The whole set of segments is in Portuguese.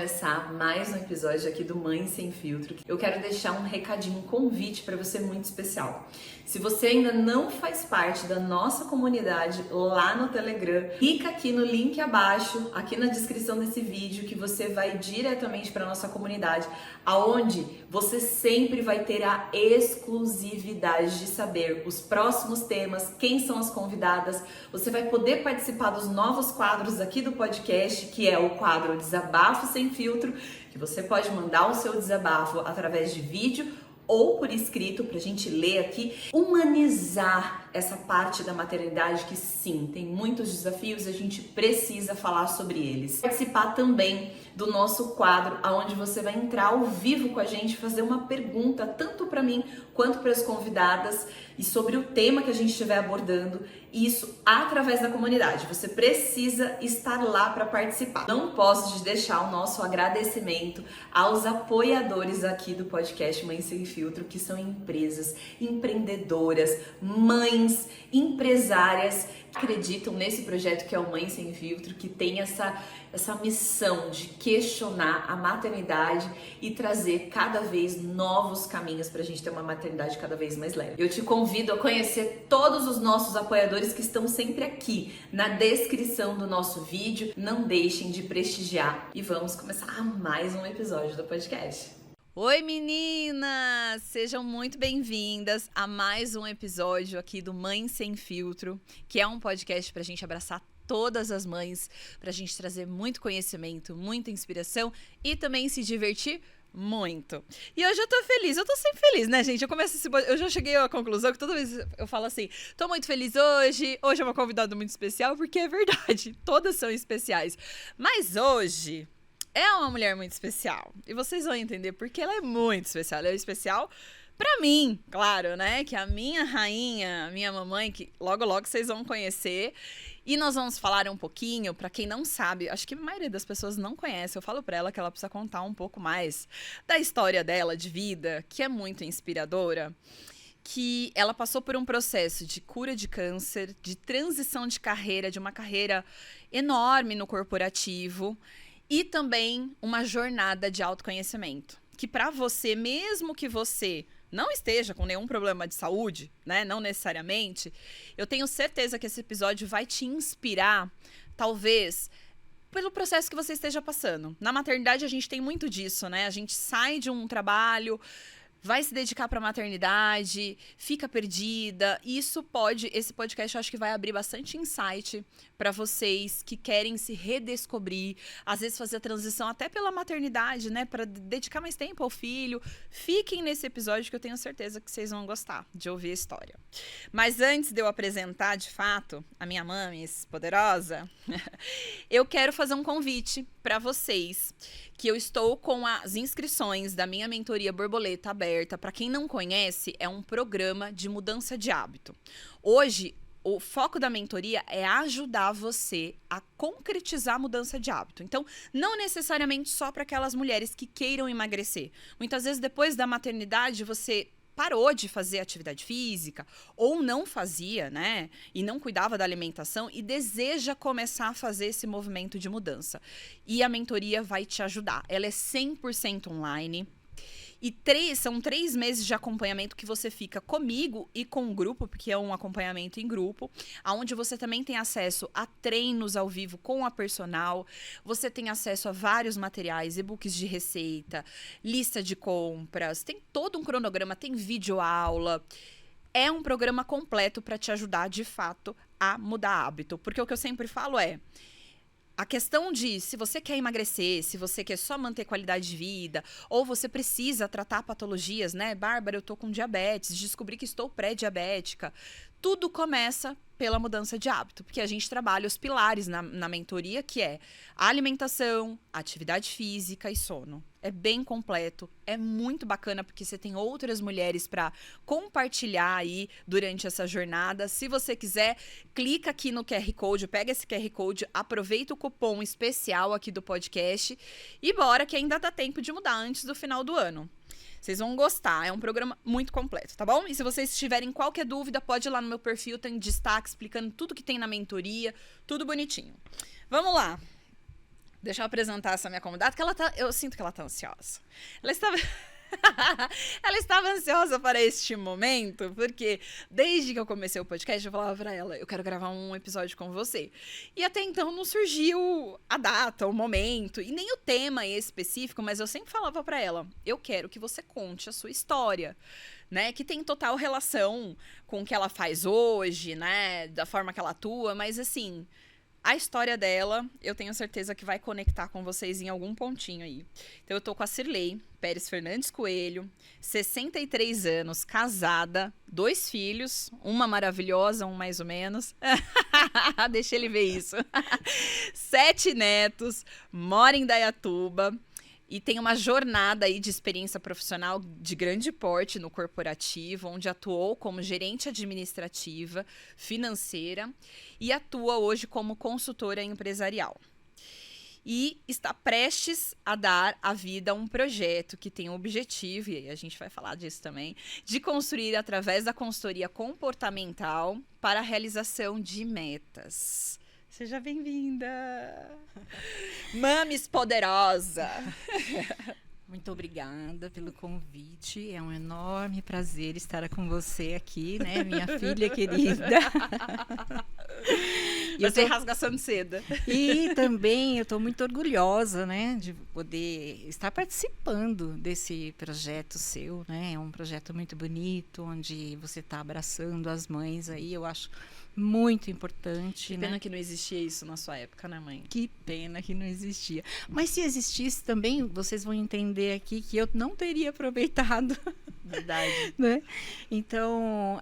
começar mais um episódio aqui do Mãe Sem Filtro, eu quero deixar um recadinho, um convite para você muito especial. Se você ainda não faz parte da nossa comunidade lá no Telegram, clica aqui no link abaixo, aqui na descrição desse vídeo, que você vai diretamente para nossa comunidade, aonde você sempre vai ter a exclusividade de saber os próximos temas, quem são as convidadas. Você vai poder participar dos novos quadros aqui do podcast, que é o quadro Desabafo Sem Filtro, que você pode mandar o seu desabafo através de vídeo ou por escrito, pra gente ler aqui, humanizar essa parte da maternidade que sim, tem muitos desafios, a gente precisa falar sobre eles. Participar também do nosso quadro, onde você vai entrar ao vivo com a gente, fazer uma pergunta, tanto para mim quanto para as convidadas, e sobre o tema que a gente estiver abordando, isso através da comunidade. Você precisa estar lá para participar. Não posso deixar o nosso agradecimento aos apoiadores aqui do podcast Mãe Sem Filtro, que são empresas, empreendedoras, mães, empresárias que acreditam nesse projeto que é o Mãe Sem Filtro, que tem essa missão de questionar a maternidade e trazer cada vez novos caminhos para a gente ter uma maternidade cada vez mais leve. Eu te convido a conhecer todos os nossos apoiadores que estão sempre aqui na descrição do nosso vídeo. Não deixem de prestigiar e vamos começar mais um episódio do podcast. Oi meninas! Sejam muito bem-vindas a mais um episódio aqui do Mãe Sem Filtro, que é um podcast pra gente abraçar todas as mães, pra gente trazer muito conhecimento, muita inspiração e também se divertir muito. E hoje eu tô feliz, eu tô sempre feliz, né, gente? Eu já cheguei à conclusão que toda vez eu falo assim, tô muito feliz hoje é uma convidada muito especial, porque é verdade, todas são especiais. Mas hoje é uma mulher muito especial. E vocês vão entender porque ela é muito especial. Ela é especial pra mim, claro, né? Que é a minha rainha, a minha mamãe, que logo vocês vão conhecer. E nós vamos falar um pouquinho, pra quem não sabe, acho que a maioria das pessoas não conhece. Eu falo pra ela que ela precisa contar um pouco mais da história dela, de vida, que é muito inspiradora. Que ela passou por um processo de cura de câncer, de transição de carreira, de uma carreira enorme no corporativo, e também uma jornada de autoconhecimento, que para você, mesmo que você não esteja com nenhum problema de saúde, né, não necessariamente, eu tenho certeza que esse episódio vai te inspirar, talvez, pelo processo que você esteja passando. Na maternidade a gente tem muito disso, né? A gente sai de um trabalho, vai se dedicar para a maternidade, fica perdida. Esse podcast eu acho que vai abrir bastante insight para vocês que querem se redescobrir, às vezes fazer a transição até pela maternidade, né, para dedicar mais tempo ao filho. Fiquem nesse episódio que eu tenho certeza que vocês vão gostar de ouvir a história. Mas antes de eu apresentar, de fato, a minha mamis poderosa, eu quero fazer um convite para vocês, que eu estou com as inscrições da minha mentoria Borboleta aberta. Para quem não conhece, é um programa de mudança de hábito. Hoje, o foco da mentoria é ajudar você a concretizar a mudança de hábito. Então, não necessariamente só para aquelas mulheres que queiram emagrecer. Muitas vezes, depois da maternidade, você parou de fazer atividade física ou não fazia, né? E não cuidava da alimentação e deseja começar a fazer esse movimento de mudança. E a mentoria vai te ajudar. Ela é 100% online. E são 3 meses de acompanhamento que você fica comigo e com o grupo, porque é um acompanhamento em grupo, onde você também tem acesso a treinos ao vivo com a personal, você tem acesso a vários materiais, e-books de receita, lista de compras, tem todo um cronograma, tem videoaula. É um programa completo para te ajudar, de fato, a mudar hábito. Porque o que eu sempre falo é, a questão de se você quer emagrecer, se você quer só manter qualidade de vida, ou você precisa tratar patologias, né? Bárbara, eu tô com diabetes, descobri que estou pré-diabética. Tudo começa pela mudança de hábito, porque a gente trabalha os pilares na mentoria, que é a alimentação, atividade física e sono. É bem completo, é muito bacana, porque você tem outras mulheres para compartilhar aí durante essa jornada. Se você quiser, clica aqui no QR Code, pega esse QR Code, aproveita o cupom especial aqui do podcast e bora, que ainda dá tempo de mudar antes do final do ano. Vocês vão gostar, é um programa muito completo, tá bom? E se vocês tiverem qualquer dúvida, pode ir lá no meu perfil, tem destaque explicando tudo que tem na mentoria, tudo bonitinho. Vamos lá. deixa eu apresentar essa minha convidada, que eu sinto que ela tá ansiosa. Ela estava... Ela estava ansiosa para este momento, porque desde que eu comecei o podcast, eu falava pra ela, eu quero gravar um episódio com você. E até então não surgiu a data, o momento, e nem o tema específico, mas eu sempre falava pra ela, eu quero que você conte a sua história, né? Que tem total relação com o que ela faz hoje, né? Da forma que ela atua, mas assim... A história dela, eu tenho certeza que vai conectar com vocês em algum pontinho aí. Então, eu tô com a Cirlei Pérez Fernandes Coelho, 63 anos, casada, 2 filhos, uma maravilhosa, um mais ou menos. Deixa ele ver isso. 7 netos, mora em Dayatuba. E tem uma jornada aí de experiência profissional de grande porte no corporativo, onde atuou como gerente administrativa, financeira e atua hoje como consultora empresarial. E está prestes a dar a vida a um projeto que tem o objetivo, e a gente vai falar disso também, de construir através da consultoria comportamental para a realização de metas. Seja bem-vinda! Mames poderosa! Muito obrigada pelo convite. É um enorme prazer estar com você aqui, né, minha filha querida. Você rasgação de seda. E também eu estou muito orgulhosa, né, de poder estar participando desse projeto seu, né? É um projeto muito bonito, onde você está abraçando as mães aí, eu acho muito importante. Que pena, né? Que não existia isso na sua época, né, mãe? Que pena que não existia. Mas se existisse também, vocês vão entender aqui que eu não teria aproveitado. Verdade. Né? Então,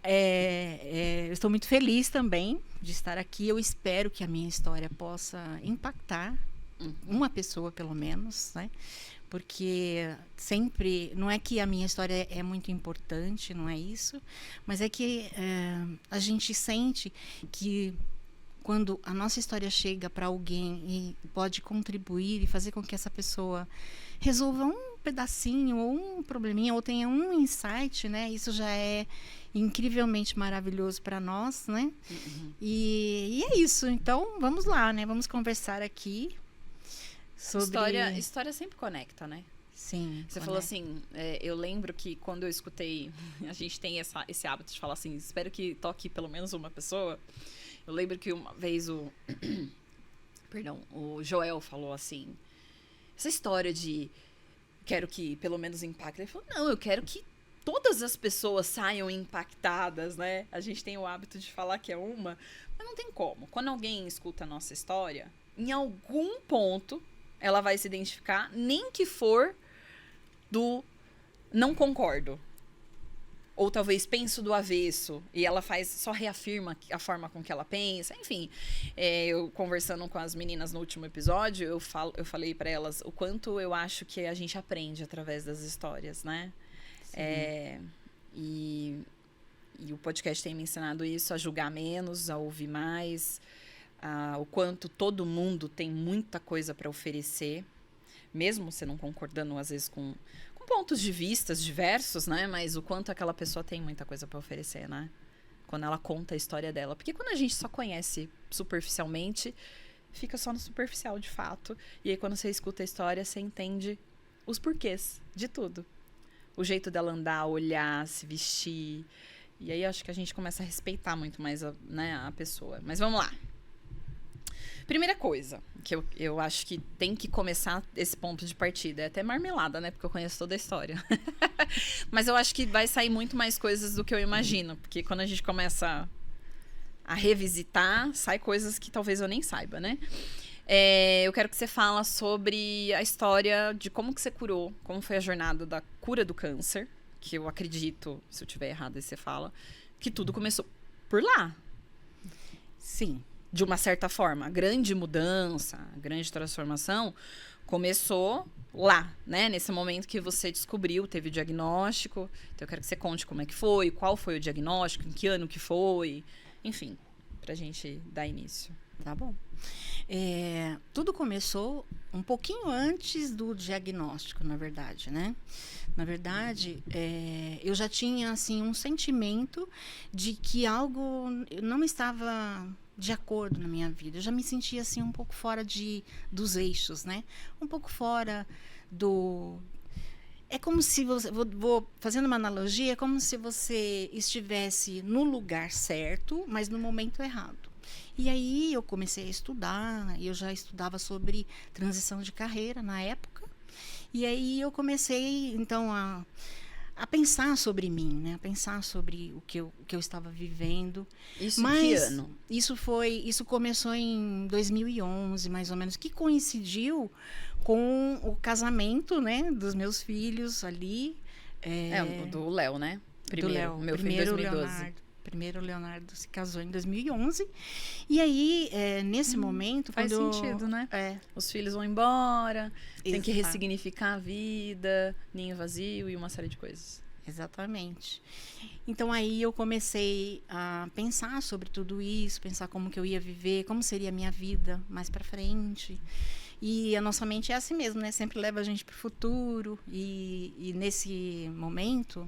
eu estou muito feliz também de estar aqui. Eu espero que a minha história possa impactar uma pessoa, pelo menos, né? Porque sempre, não é que a minha história é muito importante, não é isso, mas é que a gente sente que quando a nossa história chega para alguém e pode contribuir e fazer com que essa pessoa resolva um pedacinho ou um probleminha ou tenha um insight, né? Isso já é incrivelmente maravilhoso para nós, né? E é isso. Então, vamos lá, né? Vamos conversar aqui. Sobre... História sempre conecta, né? Sim. Você falou assim, eu lembro que quando eu escutei, a gente tem esse hábito de falar assim, espero que toque pelo menos uma pessoa. Eu lembro que uma vez o Joel falou assim, essa história de quero que pelo menos impacte. Ele falou, não, eu quero que todas as pessoas saiam impactadas, né? A gente tem o hábito de falar que é uma, mas não tem como. Quando alguém escuta a nossa história, em algum ponto ela vai se identificar, nem que for do não concordo. Ou talvez penso do avesso, e ela só reafirma a forma com que ela pensa. Enfim, eu conversando com as meninas no último episódio, eu falei para elas o quanto eu acho que a gente aprende através das histórias, né? E o podcast tem me ensinado isso, a julgar menos, a ouvir mais, o quanto todo mundo tem muita coisa para oferecer, mesmo você não concordando às vezes com pontos de vistas diversos, né? Mas o quanto aquela pessoa tem muita coisa para oferecer, né? Quando ela conta a história dela. Porque quando a gente só conhece superficialmente, fica só no superficial de fato. E aí quando você escuta a história, você entende os porquês de tudo. O jeito dela andar, olhar, se vestir. E aí acho que a gente começa a respeitar muito mais a pessoa. Mas vamos lá. Primeira coisa que eu acho que tem que começar esse ponto de partida. É até marmelada, né? Porque eu conheço toda a história. Mas eu acho que vai sair muito mais coisas do que eu imagino. Porque quando a gente começa a revisitar, sai coisas que talvez eu nem saiba, né? Eu quero que você fala sobre a história de como que você curou, como foi a jornada da cura do câncer. Que eu acredito, se eu tiver errado aí você fala, que tudo começou por lá. Sim. De uma certa forma, a grande mudança, a grande transformação começou lá, né? Nesse momento que você descobriu, teve o diagnóstico. Então, eu quero que você conte como é que foi, qual foi o diagnóstico, em que ano que foi, enfim, pra gente dar início. Tá bom. Tudo começou um pouquinho antes do diagnóstico, na verdade, né? Na verdade, eu já tinha, assim, um sentimento de que algo não estava de acordo na minha vida. Eu já me sentia assim um pouco fora dos eixos, né? Um pouco fora do... É como se você... Vou fazendo uma analogia, é como se você estivesse no lugar certo, mas no momento errado. E aí eu comecei a estudar, eu já estudava sobre transição de carreira na época. E aí eu comecei, então, a pensar sobre mim, né? A pensar sobre o que eu estava vivendo. Isso em que ano? Isso começou em 2011, mais ou menos, que coincidiu com o casamento, né, dos meus filhos ali. Do Léo, né? Primeiro, meu filho em 2012. Primeiro, o Leonardo se casou em 2011. E aí, nesse momento... Faz sentido, né? Os filhos vão embora, tem que ressignificar a vida, ninho vazio e uma série de coisas. Exatamente. Então, aí eu comecei a pensar sobre tudo isso, pensar como que eu ia viver, como seria a minha vida mais para frente. E a nossa mente é assim mesmo, né? Sempre leva a gente para o futuro. E nesse momento...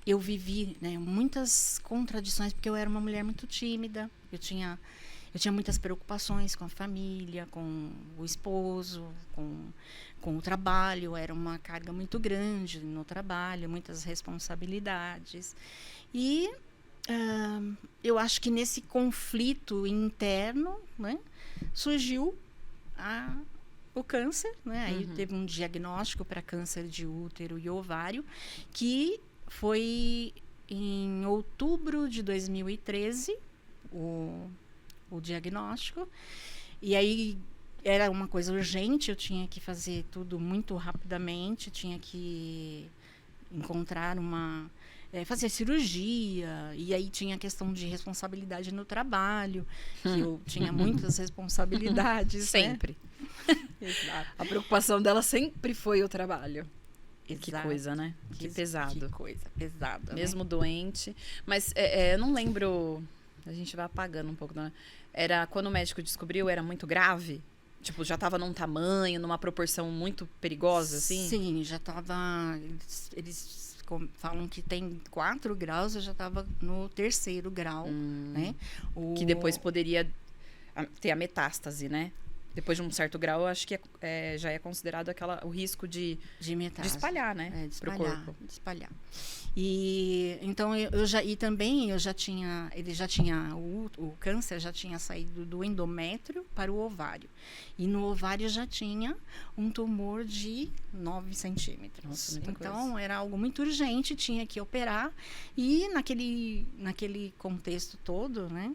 eu vivi, né, muitas contradições, porque eu era uma mulher muito tímida, eu tinha muitas preocupações com a família, com o esposo, com o trabalho, era uma carga muito grande no trabalho, muitas responsabilidades. E eu acho que nesse conflito interno, né, surgiu o câncer, né? Aí teve um diagnóstico para câncer de útero e ovário, que foi em outubro de 2013 o diagnóstico. E aí era uma coisa urgente, eu tinha que fazer tudo muito rapidamente, tinha que encontrar fazer cirurgia, e aí tinha a questão de responsabilidade no trabalho, que eu tinha muitas responsabilidades. Sempre. Exato. A preocupação dela sempre foi o trabalho. Exato. Que coisa, né? Que pesado. Que coisa pesada. Mesmo né? doente. Mas eu não lembro. A gente vai apagando um pouco, né? Era quando o médico descobriu, era muito grave? Tipo, já tava num tamanho, numa proporção muito perigosa, assim? Sim, já tava. Eles falam que tem 4 graus, eu já tava no 3º grau, né? Que depois poderia ter a metástase, né? Depois de um certo grau, eu acho que já é considerado o risco de espalhar, né? De espalhar, pro corpo. de espalhar. E então ele já tinha o câncer já tinha saído do endométrio para o ovário. E no ovário já tinha um tumor de 9 centímetros. Nossa, então coisa. era algo muito urgente, tinha que operar. E naquele contexto todo, né?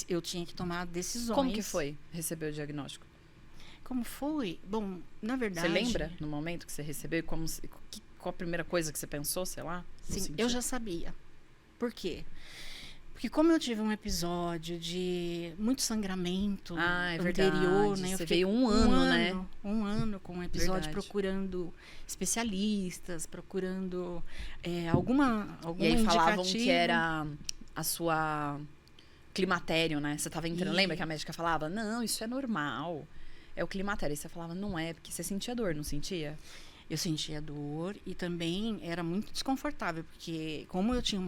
Eu tinha que tomar decisões. Como que foi receber o diagnóstico? Como foi? Bom, na verdade... Você lembra no momento que você recebeu? Qual a primeira coisa que você pensou, sei lá? Sim, eu já sabia. Por quê? Porque como eu tive um episódio de muito sangramento anterior, verdade. né? Você veio um ano, né? Um ano com um episódio Verdade. procurando especialistas, procurando algum E aí falavam indicativo. que era a sua... climatério, né? Você tava entrando, lembra que a médica falava? Não, isso é normal. É o climatério. E você falava, não é, porque você sentia dor, não sentia? Eu sentia dor e também era muito desconfortável, porque como eu tinha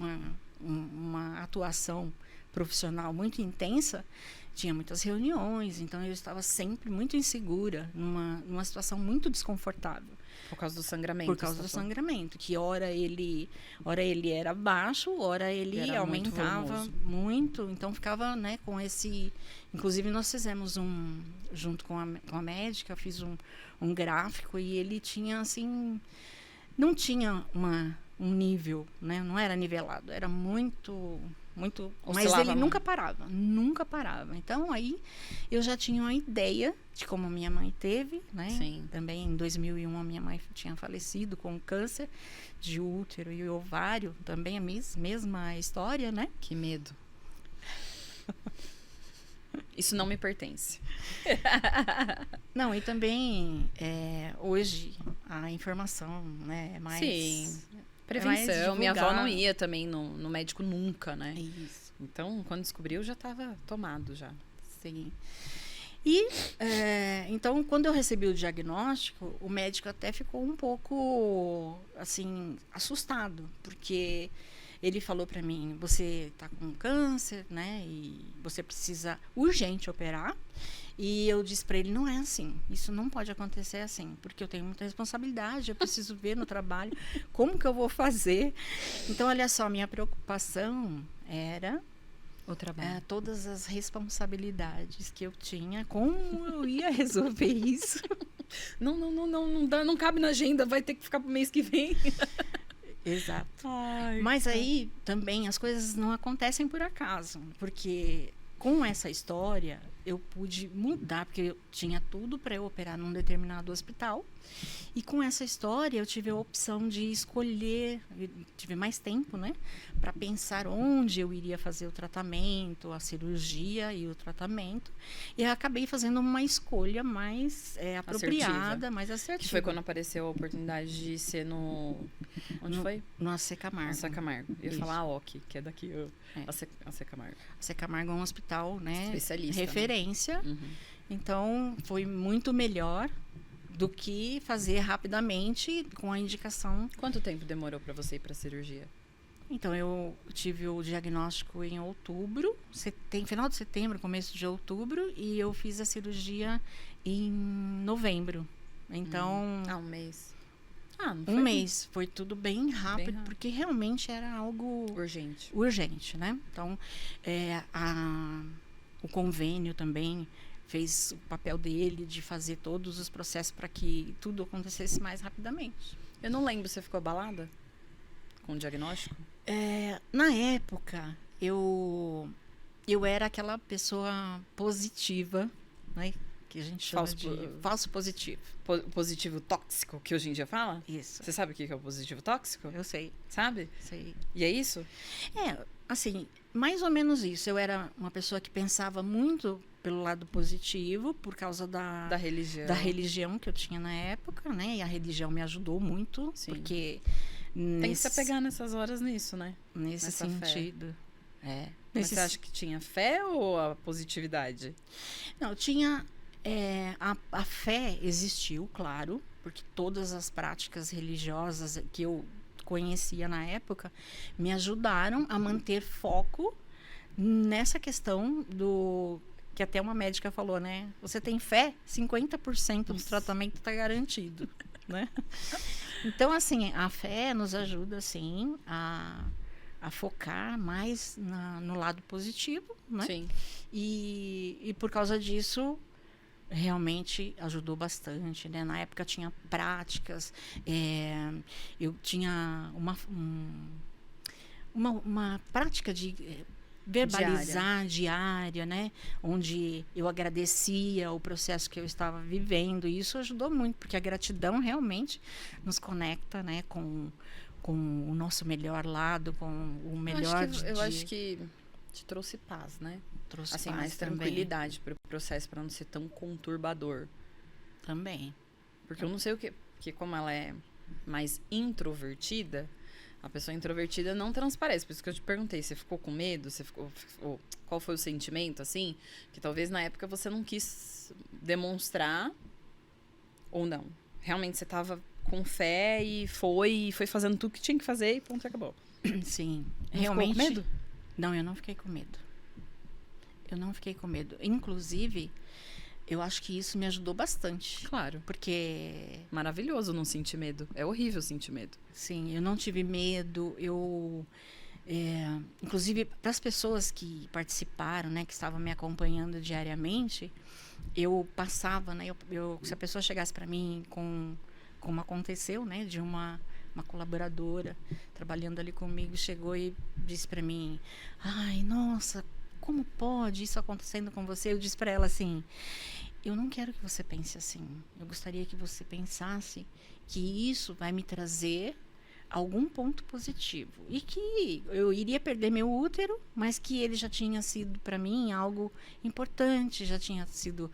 uma atuação profissional muito intensa, tinha muitas reuniões, então eu estava sempre muito insegura, numa situação muito desconfortável. Por causa do sangramento. Por causa do sangramento, que ora ele era baixo, ora ele aumentava muito, então ficava, né, com esse... Inclusive nós fizemos junto com a médica, eu fiz um gráfico e ele tinha assim, não tinha um nível, né, não era nivelado, era muito... Mas ele nunca parava. Então, aí, eu já tinha uma ideia de como a minha mãe teve, né? Sim. Também, em 2001, a minha mãe tinha falecido com câncer de útero e ovário. Também a mesma história, né? Que medo. Isso não me pertence. Não, e também, hoje, a informação, né? É mais... Sim. Prevenção. Minha avó não ia também no médico nunca, né? Isso. Então, quando descobriu, já estava tomado já. Sim. E, então, quando eu recebi o diagnóstico, o médico até ficou um pouco, assim, assustado, porque ele falou para mim, você tá com câncer, né? E você precisa urgente operar. E eu disse para ele, não é assim, isso não pode acontecer assim, porque eu tenho muita responsabilidade, eu preciso ver no trabalho como que eu vou fazer. Então, olha só, minha preocupação era O trabalho. todas as responsabilidades que eu tinha, como eu ia resolver isso. Não cabe na agenda, vai ter que ficar pro mês que vem. Exato. Ai, Mas aí também as coisas não acontecem por acaso, porque com essa história eu pude mudar, porque eu tinha tudo para eu operar num determinado hospital. E com essa história eu tive a opção de escolher, eu tive mais tempo, né, para pensar onde eu iria fazer o tratamento, a cirurgia e o tratamento. E eu acabei fazendo uma escolha mais apropriada, mais assertiva. que foi quando apareceu a oportunidade de ser no... Onde foi? No AC Camargo. No AC Camargo. Eu ia Isso. falar a OC, que é daqui. É. AC Camargo. AC Camargo é um hospital, né, Especialista, referência. Uhum. Então, foi muito melhor do que fazer rapidamente com a indicação. Quanto tempo demorou pra você ir pra cirurgia? Então, eu tive o diagnóstico em outubro, final de setembro, começo de outubro, e eu fiz a cirurgia em novembro. Então, Um mês. Não um mês. Foi tudo bem rápido, rápido. porque realmente era algo Urgente. urgente, né? Então, o convênio também fez o papel dele de fazer todos os processos para que tudo acontecesse mais rapidamente. Eu não lembro, você ficou abalada com o diagnóstico? Na época, eu era aquela pessoa positiva, né? Que a gente chama Falso de falso positivo. Positivo tóxico, que hoje em dia fala? Isso. Você sabe o que é o positivo tóxico? Eu sei. Sabe? Sei. E é isso? Assim, mais ou menos isso. Eu era uma pessoa que pensava muito pelo lado positivo, por causa Da religião. da religião que eu tinha na época, né? E a religião me ajudou muito, Sim. porque Tem que se apegar nessas horas nisso, né? nesse nessa fé. sentido. Mas Nesse você acha que tinha fé ou a positividade? Não, tinha. A fé existiu, claro, porque todas as práticas religiosas que eu conhecia na época me ajudaram a manter foco nessa questão do. Que até uma médica falou, né? Você tem fé, 50% do tratamento está garantido, né? Então, assim, a fé nos ajuda, assim, a focar mais no lado positivo, né? Sim. E por causa disso, realmente ajudou bastante, né? Na época tinha práticas, eu tinha uma prática de verbalizar diária, né? Onde eu agradecia o processo que eu estava vivendo, e isso ajudou muito, porque a gratidão realmente nos conecta, né? Com o nosso melhor lado, com o melhor eu acho que te trouxe paz, né? trouxe Assim, paz mais também. tranquilidade pro processo, para não ser tão conturbador. Também. Porque eu não sei o que... Porque como ela é mais introvertida, a pessoa introvertida não transparece. Por isso que eu te perguntei, você ficou com medo? Qual foi o sentimento, assim? Que talvez na época você não quis demonstrar ou não. Realmente você estava com fé e foi fazendo tudo que tinha que fazer e ponto, acabou. Sim. Não Realmente. ficou com medo? Não, eu não fiquei com medo. Eu não fiquei com medo. Inclusive, eu acho que isso me ajudou bastante. Claro. Porque, Maravilhoso não sentir medo. É horrível sentir medo. sim, eu não tive medo. Inclusive, para as pessoas que participaram, né, que estavam me acompanhando diariamente, eu passava, né, se a pessoa chegasse para mim como aconteceu, né, de uma colaboradora trabalhando ali comigo, chegou e disse para mim: ai, nossa, como pode isso acontecendo com você? Eu disse para ela assim: eu não quero que você pense assim. Eu gostaria que você pensasse que isso vai me trazer algum ponto positivo. E que eu iria perder meu útero, mas que ele já tinha sido para mim algo importante, já tinha tido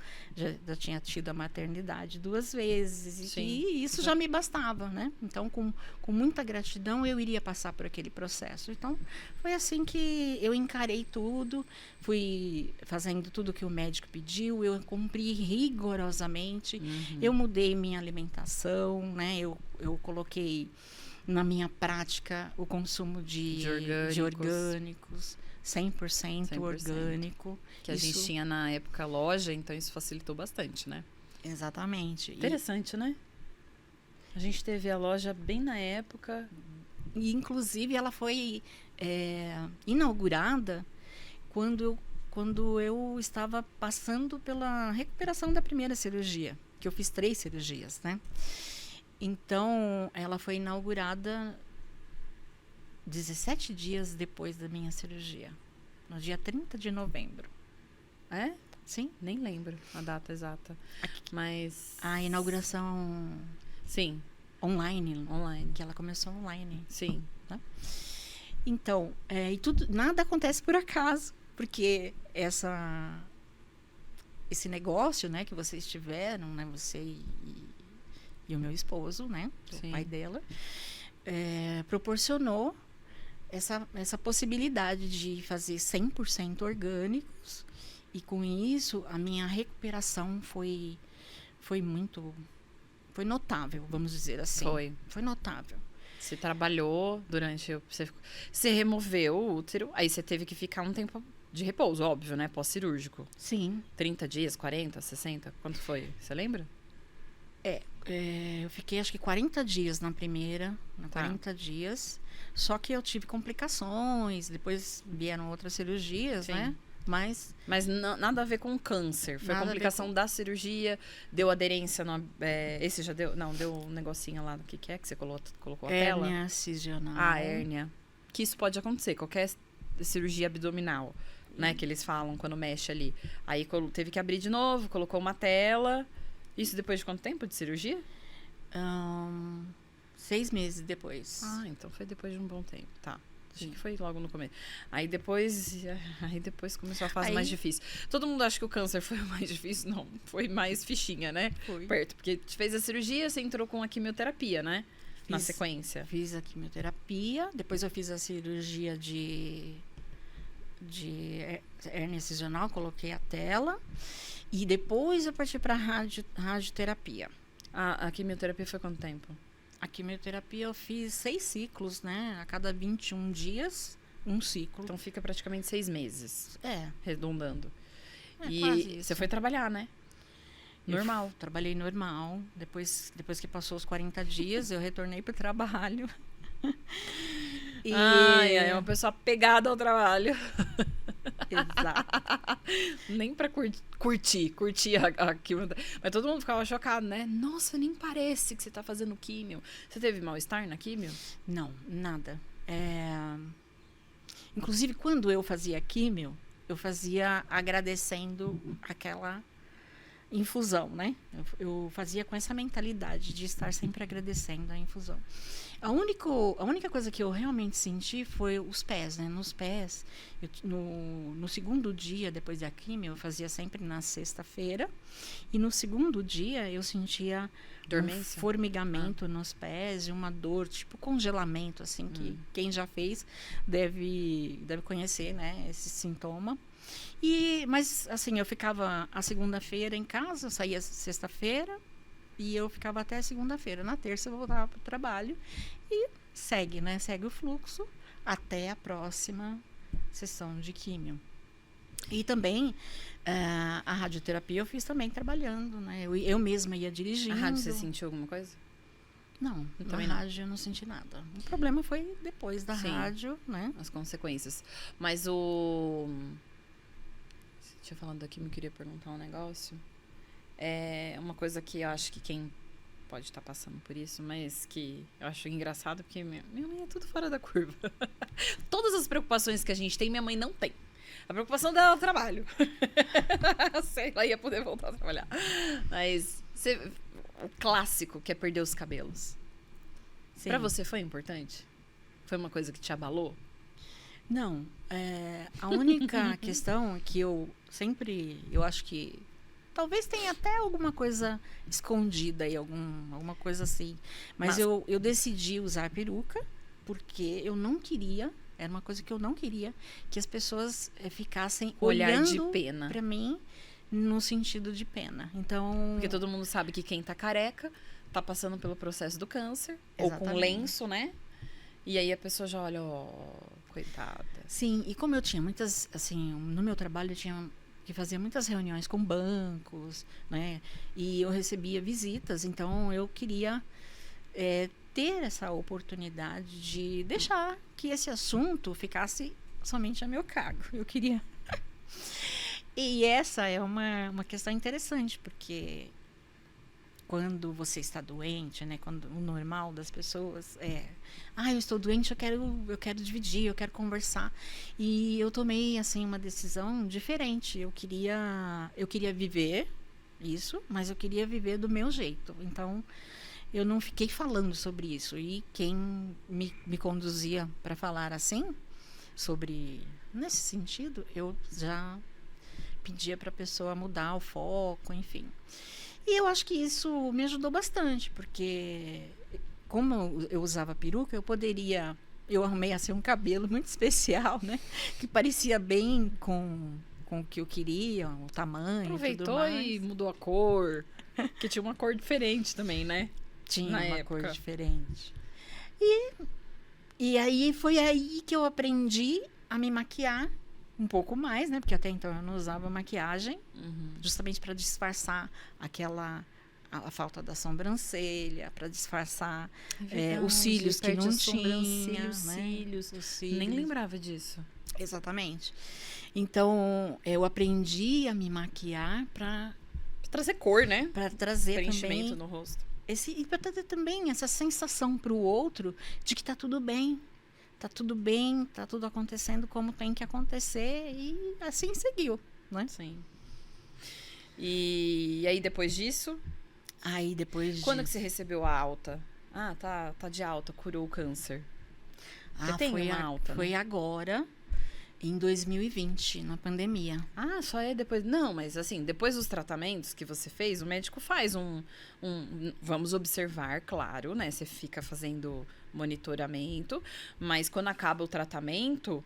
a maternidade 2 vezes. Sim. E isso já me bastava, né? Então, com muita gratidão, eu iria passar por aquele processo. Então, foi assim que eu encarei tudo, fui fazendo tudo que o médico pediu, eu cumpri rigorosamente, eu mudei minha alimentação, né? Eu coloquei na minha prática o consumo de orgânicos, 100% orgânico. Que a gente tinha na época loja, então isso facilitou bastante, né? Exatamente. Interessante, né? A gente teve a loja bem na época. E inclusive ela foi inaugurada quando eu estava passando pela recuperação da primeira cirurgia, que eu fiz 3 cirurgias, né? Então, ela foi inaugurada 17 dias depois da minha cirurgia, no dia 30 de novembro. É? Sim. Nem lembro a data exata. Mas... A inauguração... Sim. Online. Online. Que ela começou online. Sim. Tá? Então, e nada acontece por acaso, porque esse negócio, né, que vocês tiveram, né, você e o meu esposo, né, o pai dela, proporcionou essa possibilidade de fazer 100% orgânicos, e com isso a minha recuperação foi notável, vamos dizer assim. Foi notável. Você trabalhou durante... Você removeu o útero, aí você teve que ficar um tempo de repouso, óbvio, né? Pós-cirúrgico. Sim. 30 dias, 40, 60? Quanto foi? Você lembra? Eu fiquei acho que 40 dias na primeira, 40 dias. Só que eu tive complicações, depois vieram outras cirurgias, né? Mas nada a ver com câncer. Foi complicação da cirurgia, deu aderência no... esse já deu... Não, deu um negocinho lá, o que é que você colocou a tela? Hérnia cisional. Hérnia. Que isso pode acontecer, qualquer cirurgia abdominal, né? Que eles falam quando mexe ali. Aí teve que abrir de novo, colocou uma tela. Isso depois de quanto tempo de cirurgia? 6 meses depois. Então foi depois de um bom tempo, tá. Acho que foi logo no começo. Aí depois começou a fase mais difícil. Todo mundo acha que o câncer foi o mais difícil. Não, foi mais fichinha, né? Foi. Perto. Porque fez a cirurgia, você entrou com a quimioterapia, né? Na sequência. Fiz a quimioterapia. Depois eu fiz a cirurgia de hérnia cisional. Coloquei a tela. E depois eu parti para radioterapia. A quimioterapia foi quanto tempo? A quimioterapia eu fiz 6 ciclos, né? A cada 21 dias, um ciclo. Então fica praticamente 6 meses. Redondando. E você foi trabalhar, né? Normal. Trabalhei normal. Depois que passou os 40 dias, eu retornei pro trabalho. É uma pessoa pegada ao trabalho. Exato. Nem pra curtir a quimio. Mas todo mundo ficava chocado, né? Nossa, nem parece que você tá fazendo químio. Você teve mal-estar na químio? Não, nada. Inclusive, quando eu fazia químio, eu fazia agradecendo aquela infusão, né? Eu fazia com essa mentalidade de estar sempre agradecendo a infusão. A única coisa que eu realmente senti foi os pés, né? Nos pés, no segundo dia depois da quimio, eu fazia sempre na sexta-feira, e no segundo dia eu sentia dormência, formigamento nos pés e uma dor, tipo congelamento, assim, que quem já fez deve conhecer, né? Esse sintoma. Mas, assim, eu ficava a segunda-feira em casa, eu saía sexta-feira e eu ficava até segunda-feira. Na terça eu voltava para o trabalho e segue, né? Segue o fluxo até a próxima sessão de químio. E também a radioterapia eu fiz também trabalhando, né? Eu mesma ia dirigindo. A rádio, você sentiu alguma coisa? Não, na rádio eu não senti nada. O problema foi depois da rádio, né? As consequências. Mas tinha falado da químio, eu queria perguntar um negócio. É uma coisa que eu acho que quem pode estar passando por isso, mas que eu acho engraçado, porque minha mãe é tudo fora da curva. Todas as preocupações que a gente tem, minha mãe não tem. A preocupação dela é o trabalho. Sei, ela ia poder voltar a trabalhar. Mas o clássico, que é perder os cabelos. Sim. Pra você foi importante? Foi uma coisa que te abalou? Não. A única questão que eu acho que talvez tenha até alguma coisa escondida aí, alguma coisa assim. Mas eu decidi usar peruca porque eu não queria, era uma coisa que eu não queria, que as pessoas ficassem olhando pra mim no sentido de pena. Então... Porque todo mundo sabe que quem tá careca tá passando pelo processo do câncer, ou com Exatamente. lenço, né? E aí a pessoa já olha, ó, coitada. Sim, e como eu tinha muitas, assim, no meu trabalho eu tinha que fazer muitas reuniões com bancos, né? E eu recebia visitas, então eu queria ter essa oportunidade de deixar que esse assunto ficasse somente a meu cargo. Eu queria. E essa é uma questão interessante, porque quando você está doente, né? Quando o normal das pessoas eu estou doente, eu quero dividir, eu quero conversar. E eu tomei assim uma decisão diferente. Eu queria viver isso, mas eu queria viver do meu jeito. Então, eu não fiquei falando sobre isso. E quem me conduzia para falar assim, nesse sentido, eu já pedia para a pessoa mudar o foco, enfim. E eu acho que isso me ajudou bastante, porque como eu usava peruca, eu arrumei assim um cabelo muito especial, né? Que parecia bem com o que eu queria, o tamanho e tudo Aproveitou mais. e mudou a cor, que tinha uma cor diferente também, né? Tinha na uma época. cor diferente. E aí foi aí que eu aprendi a me maquiar um pouco mais, né? Porque até então eu não usava maquiagem, justamente para disfarçar a falta da sobrancelha, para disfarçar os cílios que não tinha, os né? cílios. Os cílios. Nem lembrava disso. Exatamente. Então, eu aprendi a me maquiar para Trazer cor, né? trazer Preenchimento também no rosto. e para trazer também essa sensação para o outro de que tá tudo bem, tá tudo acontecendo como tem que acontecer, e assim seguiu, né? Sim. E aí, depois disso, Aí depois quando que você recebeu a alta? Ah, tá de alta, curou o câncer. Você tem uma alta, foi né? agora, em 2020, na pandemia. Ah, só é depois. Não, mas assim, depois dos tratamentos que você fez, o médico faz vamos observar, claro, né? Você fica fazendo monitoramento, mas quando acaba o tratamento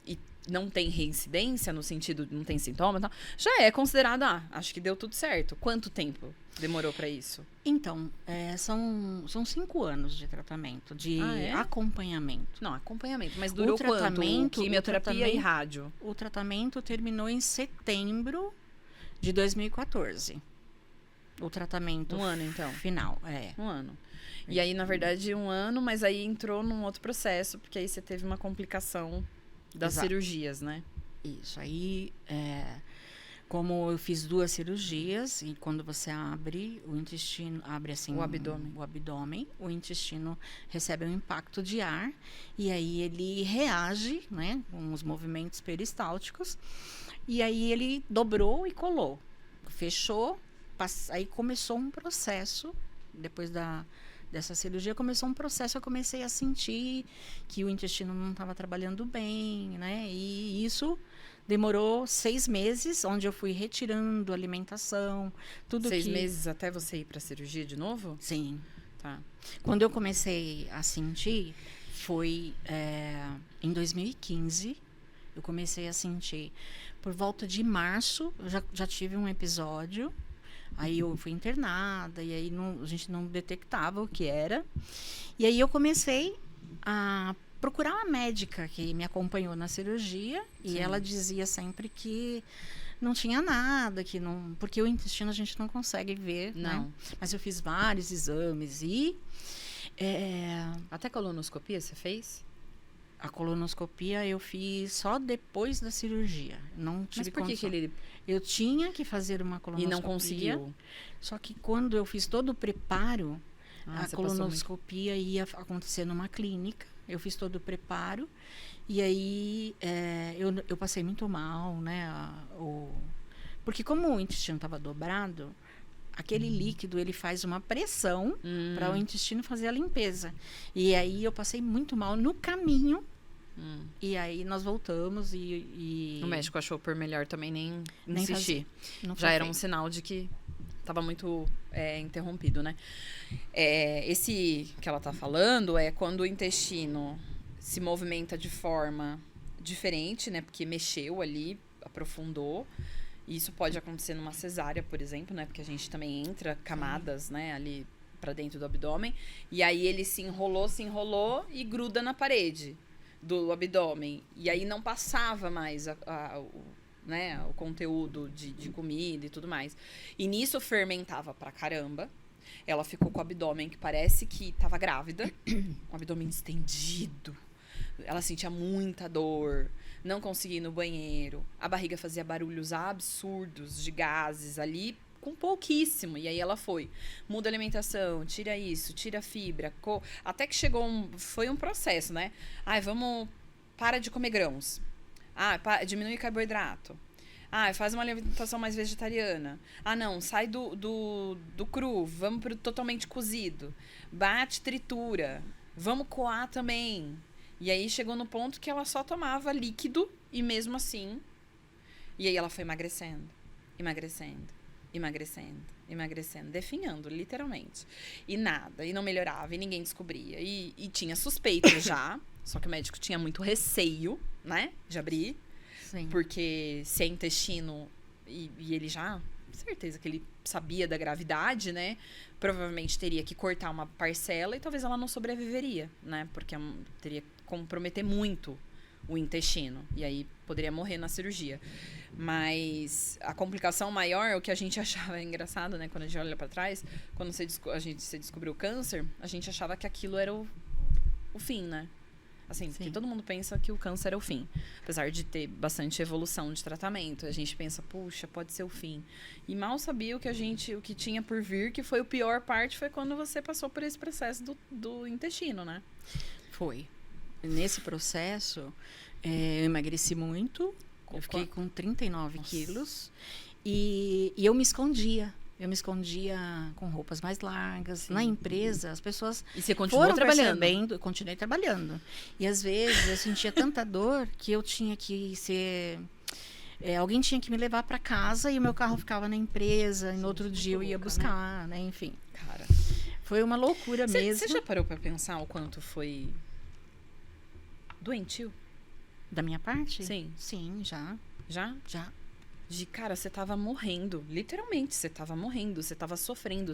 e não tem reincidência, no sentido de não tem sintoma e tal, já é considerado, acho que deu tudo certo. Quanto tempo demorou pra isso? Então, são 5 anos de tratamento, de acompanhamento. Não, acompanhamento. Mas durou quanto? Quimioterapia e rádio. O tratamento terminou em setembro de 2014. O tratamento Um ano, então. final, Um ano. E aí, na verdade, 1 ano, mas aí entrou num outro processo, porque aí você teve uma complicação das Exato. cirurgias, né? Isso. Aí, como eu fiz 2 cirurgias, e quando você abre o intestino, abre assim O abdômen. o abdômen, o intestino recebe um impacto de ar, e aí ele reage, né, com os movimentos peristálticos, e aí ele dobrou e colou. Fechou, aí começou um processo, depois dessa cirurgia começou um processo, eu comecei a sentir que o intestino não estava trabalhando bem, né? E isso demorou 6 meses, onde eu fui retirando alimentação, tudo 6 meses até você ir pra cirurgia de novo? Sim. Tá. Quando eu comecei a sentir, foi em 2015, eu comecei a sentir. Por volta de março, eu já tive um episódio. Aí eu fui internada, e aí a gente não detectava o que era. E aí eu comecei a procurar uma médica que me acompanhou na cirurgia. Sim. E ela dizia sempre que não tinha nada, porque o intestino a gente não consegue ver, Não. né? Mas eu fiz vários exames e Até colonoscopia você fez? a colonoscopia eu fiz só depois da cirurgia. Não tive Mas por que condição. ele... Eu tinha que fazer uma E colonoscopia. não conseguiu? Só que quando eu fiz todo o preparo, a você passou colonoscopia ia acontecer numa clínica. Eu fiz todo o preparo. E aí eu passei muito mal, né? Porque como o intestino estava dobrado, aquele líquido ele faz uma pressão para o intestino fazer a limpeza. E aí eu passei muito mal no caminho. E aí nós voltamos e O médico achou por melhor também nem insistir. não Já foi era um feito. sinal de que estava muito interrompido, né? Esse que ela tá falando é quando o intestino se movimenta de forma diferente, né? Porque mexeu ali, aprofundou. E isso pode acontecer numa cesárea, por exemplo, né? Porque a gente também entra camadas, né? Ali pra dentro do abdômen. E aí ele se enrolou e gruda na parede do abdômen. E aí não passava mais o conteúdo de comida e tudo mais. E nisso fermentava pra caramba. Ela ficou com o abdômen que parece que tava grávida. Um abdômen estendido. Ela sentia muita dor. Não conseguia ir no banheiro. A barriga fazia barulhos absurdos de gases ali, com pouquíssimo. E aí ela muda a alimentação, tira isso, tira a fibra. Até que foi um processo, né? Para de comer grãos. Diminui carboidrato. Faz uma alimentação mais vegetariana. Não, sai do cru, vamos pro totalmente cozido. Bate, tritura. Vamos coar também. E aí chegou no ponto que ela só tomava líquido e mesmo assim... E aí ela foi emagrecendo, definhando, literalmente. E nada, e não melhorava, e ninguém descobria. E tinha suspeita já, só que o médico tinha muito receio, né, de abrir. Sim. Porque se é intestino, e ele já, certeza que ele sabia da gravidade, né, provavelmente teria que cortar uma parcela e talvez ela não sobreviveria, né, porque teria que comprometer muito o intestino. E aí poderia morrer na cirurgia. Mas a complicação maior, o que a gente achava engraçado, né? Quando a gente olha pra trás, quando você descobriu o câncer, a gente achava que aquilo era o fim, né? Assim, porque todo mundo pensa que o câncer é o fim. Apesar de ter bastante evolução de tratamento. A gente pensa, puxa, pode ser o fim. E mal sabia o que tinha por vir, que foi a pior parte, foi quando você passou por esse processo do intestino, né? Foi. Nesse processo, eu emagreci muito. Eu fiquei com 39 quilos. E eu me escondia. Eu me escondia com roupas mais largas. Sim. Na empresa, as pessoas e você continuou trabalhando? Eu continuei trabalhando. E às vezes eu sentia tanta dor que eu tinha que ser... alguém tinha que me levar para casa e o meu carro ficava na empresa. E no outro dia eu ia buscar, né? Enfim. Cara, foi uma loucura mesmo. Você já parou para pensar o quanto foi doentio? Da minha parte? Sim. Sim, já. Já? Já. Cara, você tava morrendo. Literalmente, você tava morrendo. Você tava sofrendo.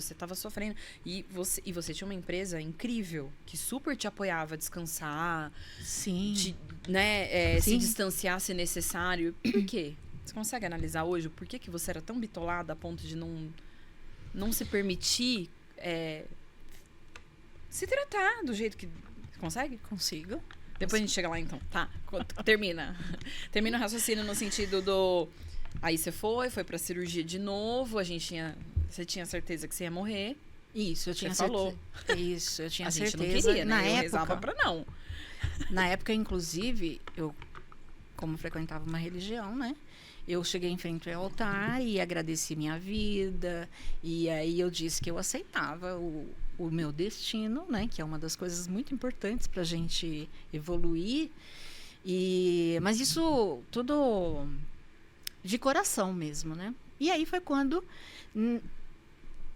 E você tinha uma empresa incrível, que super te apoiava a descansar. Sim. Se distanciar se necessário. Por quê? Você consegue analisar hoje o porquê que você era tão bitolada a ponto de não se permitir se tratar do jeito que... Você consegue? Consigo. Depois a gente chega lá, então. Tá, termina. Termina o raciocínio no sentido do... Aí você foi pra cirurgia de novo, você tinha certeza que você ia morrer. Isso, eu tinha certeza. Isso, eu tinha a certeza. A gente não queria, né? Na época, rezava pra não. Na época, inclusive, eu, como frequentava uma religião, né? Eu cheguei em frente ao altar e agradeci minha vida. E aí eu disse que eu aceitava o meu destino, né? Que é uma das coisas muito importantes pra gente evoluir. Mas isso tudo de coração mesmo, né? E aí foi quando,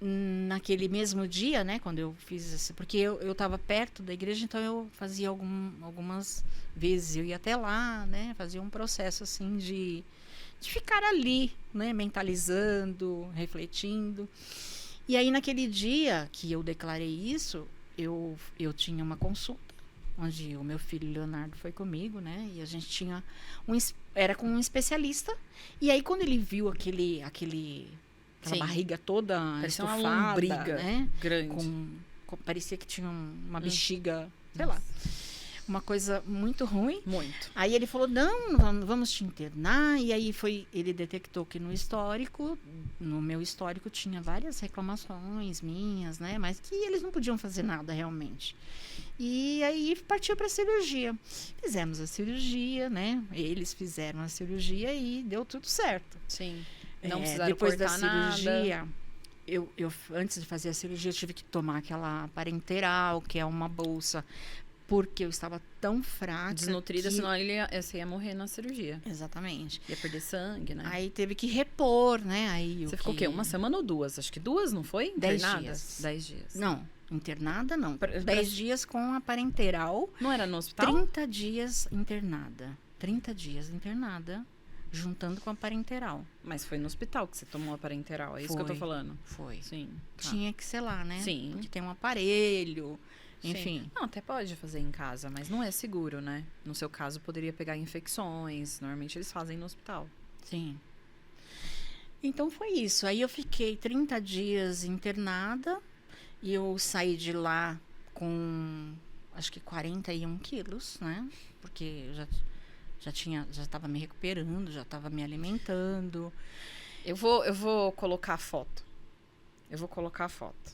naquele mesmo dia, né? Quando eu fiz isso, porque eu estava perto da igreja, então eu fazia algumas vezes, eu ia até lá, né? Fazia um processo assim de ficar ali, né? Mentalizando, refletindo. E aí naquele dia que eu declarei isso, eu tinha uma consulta, onde o meu filho Leonardo foi comigo, né? E a gente tinha era com um especialista. E aí quando ele viu aquela barriga toda estufada, uma lombriga, né? Grande. Parecia que tinha uma bexiga, sei lá. Uma coisa muito ruim. Muito. Aí ele falou, não, vamos te internar. E aí ele detectou que no meu histórico, tinha várias reclamações minhas, né? Mas que eles não podiam fazer nada realmente. E aí partiu para a cirurgia. Fizemos a cirurgia, né? Eles fizeram a cirurgia e deu tudo certo. Sim. Não precisaram depois da cortar cirurgia, nada. Eu, antes de fazer a cirurgia, eu tive que tomar aquela parenteral, que é uma bolsa, porque eu estava tão fraca. Desnutrida, senão você ia morrer na cirurgia. Exatamente. Ia perder sangue, né? Aí teve que repor, né? Aí, você ficou o quê? Uma semana ou duas? Acho que 2, não foi? 10 internada? dias. 10 dias. Não, internada não. 10 dias com a parenteral. Não era no hospital? 30 dias internada. 30 dias internada. juntando com a parenteral. Mas foi no hospital que você tomou a parenteral, é isso que eu tô Foi. falando? Foi. Sim. Tá. Tinha que ser lá, né? Sim. Porque tem um aparelho, Sim. enfim. Não, até pode fazer em casa, mas não é seguro, né? No seu caso, poderia pegar infecções. Normalmente eles fazem no hospital. Sim. Então foi isso. Aí eu fiquei 30 dias internada e eu saí de lá com acho que 41 quilos, né? Porque eu já estava me recuperando, já estava me alimentando. Eu vou colocar a foto. Eu vou colocar a foto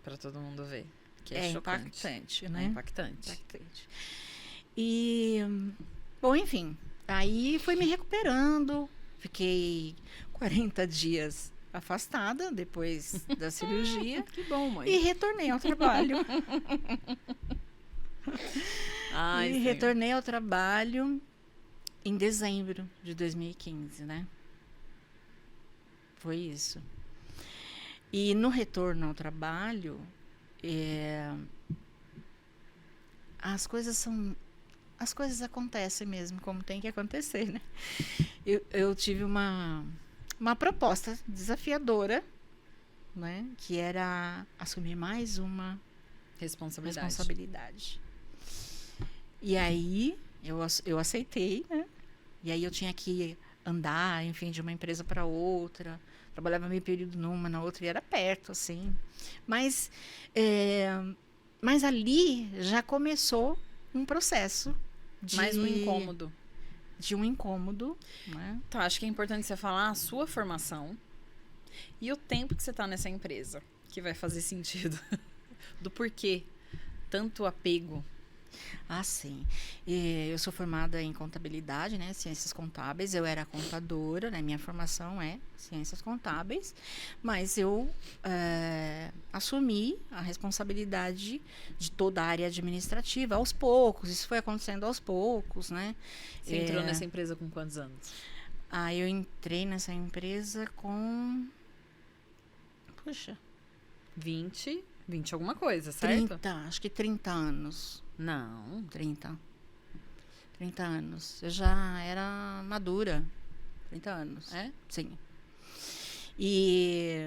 pra todo mundo ver. Que é chocante. Impactante, né? É impactante. Impactante. E, bom, enfim, aí fui me recuperando, fiquei 40 dias afastada depois da cirurgia Que bom, mãe. e retornei ao trabalho. Ai, E sim. retornei ao trabalho em dezembro de 2015, né? Foi isso. E no retorno ao trabalho, as coisas acontecem mesmo como tem que acontecer, né? Eu tive uma proposta desafiadora, né? Que era assumir mais uma responsabilidade. E aí eu aceitei, né? E aí eu tinha que andar, enfim, de uma empresa para outra. Trabalhava meio período numa, na outra, e era perto, assim. Mas ali já começou um processo Mais um incômodo. de um incômodo, né? Então, acho que é importante você falar a sua formação e o tempo que você tá nessa empresa, que vai fazer sentido. Do porquê tanto apego. Ah, sim. Eu sou formada em contabilidade, né? Ciências contábeis. Eu era contadora, né? Minha formação é ciências contábeis. Mas eu assumi a responsabilidade de toda a área administrativa aos poucos. Isso foi acontecendo aos poucos, né? Você entrou nessa empresa com quantos anos? Eu entrei nessa empresa com... Puxa, 20 alguma coisa, certo? 30, acho que 30 anos. Não. 30 anos. Eu já era madura. 30 anos. É? Sim. E,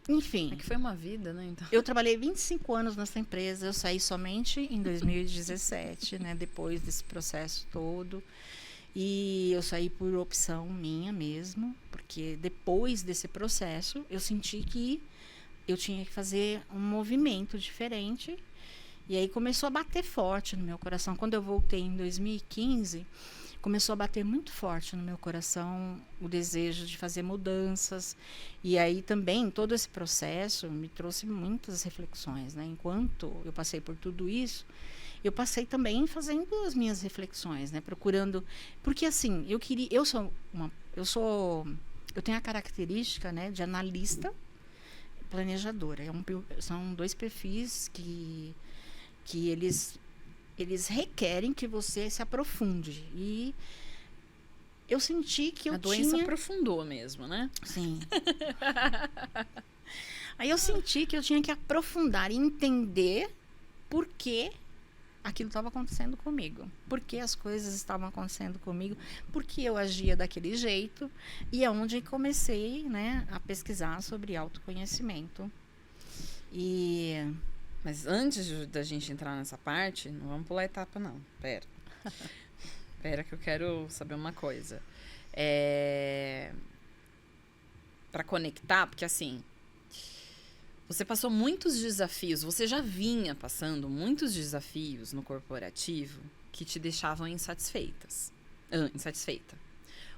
enfim, É que foi uma vida, né? Então. eu trabalhei 25 anos nessa empresa. Eu saí somente em 2017, né? Depois desse processo todo. E eu saí por opção minha mesmo, porque depois desse processo eu senti que eu tinha que fazer um movimento diferente. E aí começou a bater forte no meu coração. Quando eu voltei em 2015, começou a bater muito forte no meu coração o desejo de fazer mudanças. E aí também todo esse processo me trouxe muitas reflexões, né? Enquanto eu passei por tudo isso, eu passei também fazendo as minhas reflexões, né? Procurando, porque assim, eu tenho a característica, né, de analista, planejadora. São dois perfis que eles requerem que você se aprofunde. E eu senti que A doença aprofundou mesmo, né? Sim. Aí eu senti que eu tinha que aprofundar e entender por que aquilo estava acontecendo comigo. Por que as coisas estavam acontecendo comigo. Por que eu agia daquele jeito. E é onde comecei, né, a pesquisar sobre autoconhecimento. Mas antes da gente entrar nessa parte, não vamos pular etapa, não. Pera. Pera que eu quero saber uma coisa. Pra conectar, porque assim, você passou muitos desafios, você já vinha passando muitos desafios no corporativo que te deixavam insatisfeita.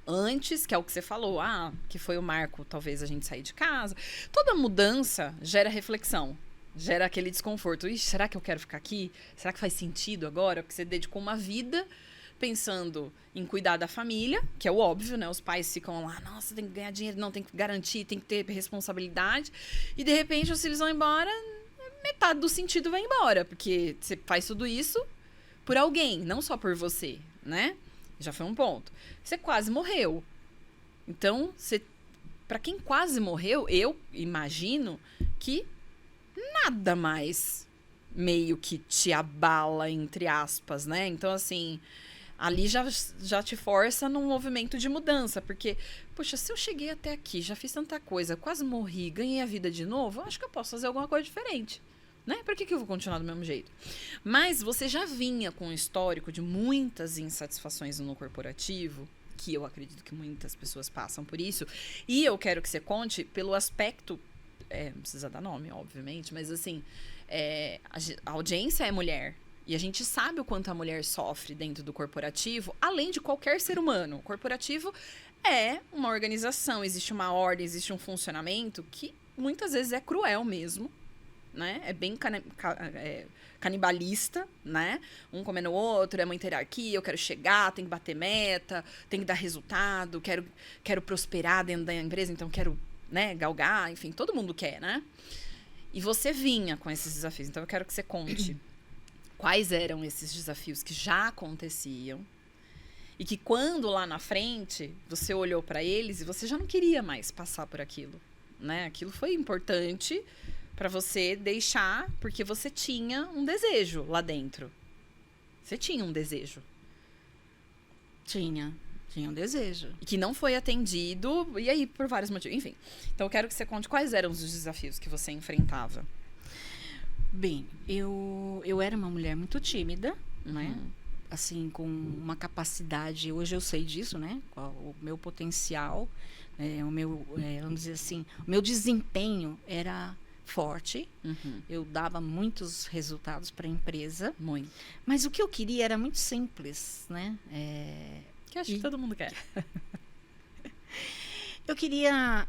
Antes, que é o que você falou, que foi o marco, talvez a gente sair de casa. Toda mudança gera reflexão. Gera aquele desconforto. Ixi, será que eu quero ficar aqui? Será que faz sentido agora? Porque você dedicou uma vida pensando em cuidar da família, que é o óbvio, né? Os pais ficam lá, nossa, tem que ganhar dinheiro, não, tem que garantir, tem que ter responsabilidade. E, de repente, os filhos vão embora, metade do sentido vai embora. Porque você faz tudo isso por alguém, não só por você, né? Já foi um ponto. Você quase morreu. Então, para quem quase morreu, eu imagino que nada mais meio que te abala, entre aspas, né? Então, assim, Ali já te força num movimento de mudança, porque, poxa, se eu cheguei até aqui, já fiz tanta coisa, quase morri, ganhei a vida de novo, eu acho que eu posso fazer alguma coisa diferente, né? Por que eu vou continuar do mesmo jeito? Mas você já vinha com um histórico de muitas insatisfações no corporativo, que eu acredito que muitas pessoas passam por isso, e eu quero que você conte pelo aspecto, não precisa dar nome, obviamente, mas assim, a audiência é mulher. E a gente sabe o quanto a mulher sofre dentro do corporativo, além de qualquer ser humano. O corporativo é uma organização, existe uma ordem, existe um funcionamento que muitas vezes é cruel mesmo, né? É bem canibalista, né? Um comendo o outro, é uma hierarquia, eu quero chegar, tem que bater meta, tem que dar resultado, quero prosperar dentro da empresa, então quero, né, galgar, enfim, todo mundo quer, né? E você vinha com esses desafios, então eu quero que você conte quais eram esses desafios que já aconteciam e que quando lá na frente você olhou para eles e você já não queria mais passar por aquilo, né? Aquilo foi importante para você deixar porque você tinha um desejo lá dentro. Você tinha um desejo. Tinha um desejo. E que não foi atendido, e aí por vários motivos. Enfim, então eu quero que você conte quais eram os desafios que você enfrentava. Bem, eu era uma mulher muito tímida, né? Assim, com uma capacidade, hoje eu sei disso, né? Qual o meu potencial, o meu, vamos dizer assim, o meu desempenho era forte. Eu dava muitos resultados para a empresa. Muito. Mas o que eu queria era muito simples, né? Que eu acho que todo mundo quer. Eu queria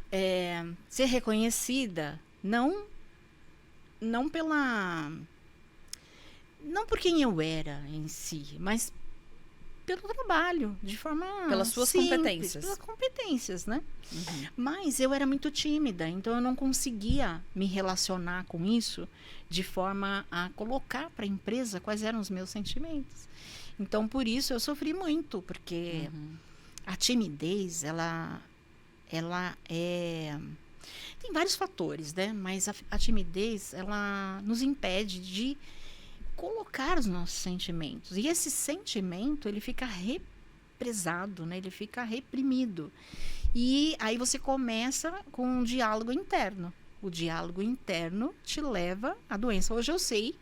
ser reconhecida, não por quem eu era em si, mas pelo trabalho, de forma pelas suas simples, competências. Pelas competências, né? Mas eu era muito tímida, então eu não conseguia me relacionar com isso de forma a colocar para a empresa quais eram os meus sentimentos. Então, por isso, eu sofri muito, porque a timidez, ela é... Tem vários fatores, né? Mas a timidez, ela nos impede de colocar os nossos sentimentos. E esse sentimento, ele fica represado, né? Ele fica reprimido. E aí você começa com um diálogo interno. O diálogo interno te leva à doença. Hoje eu sei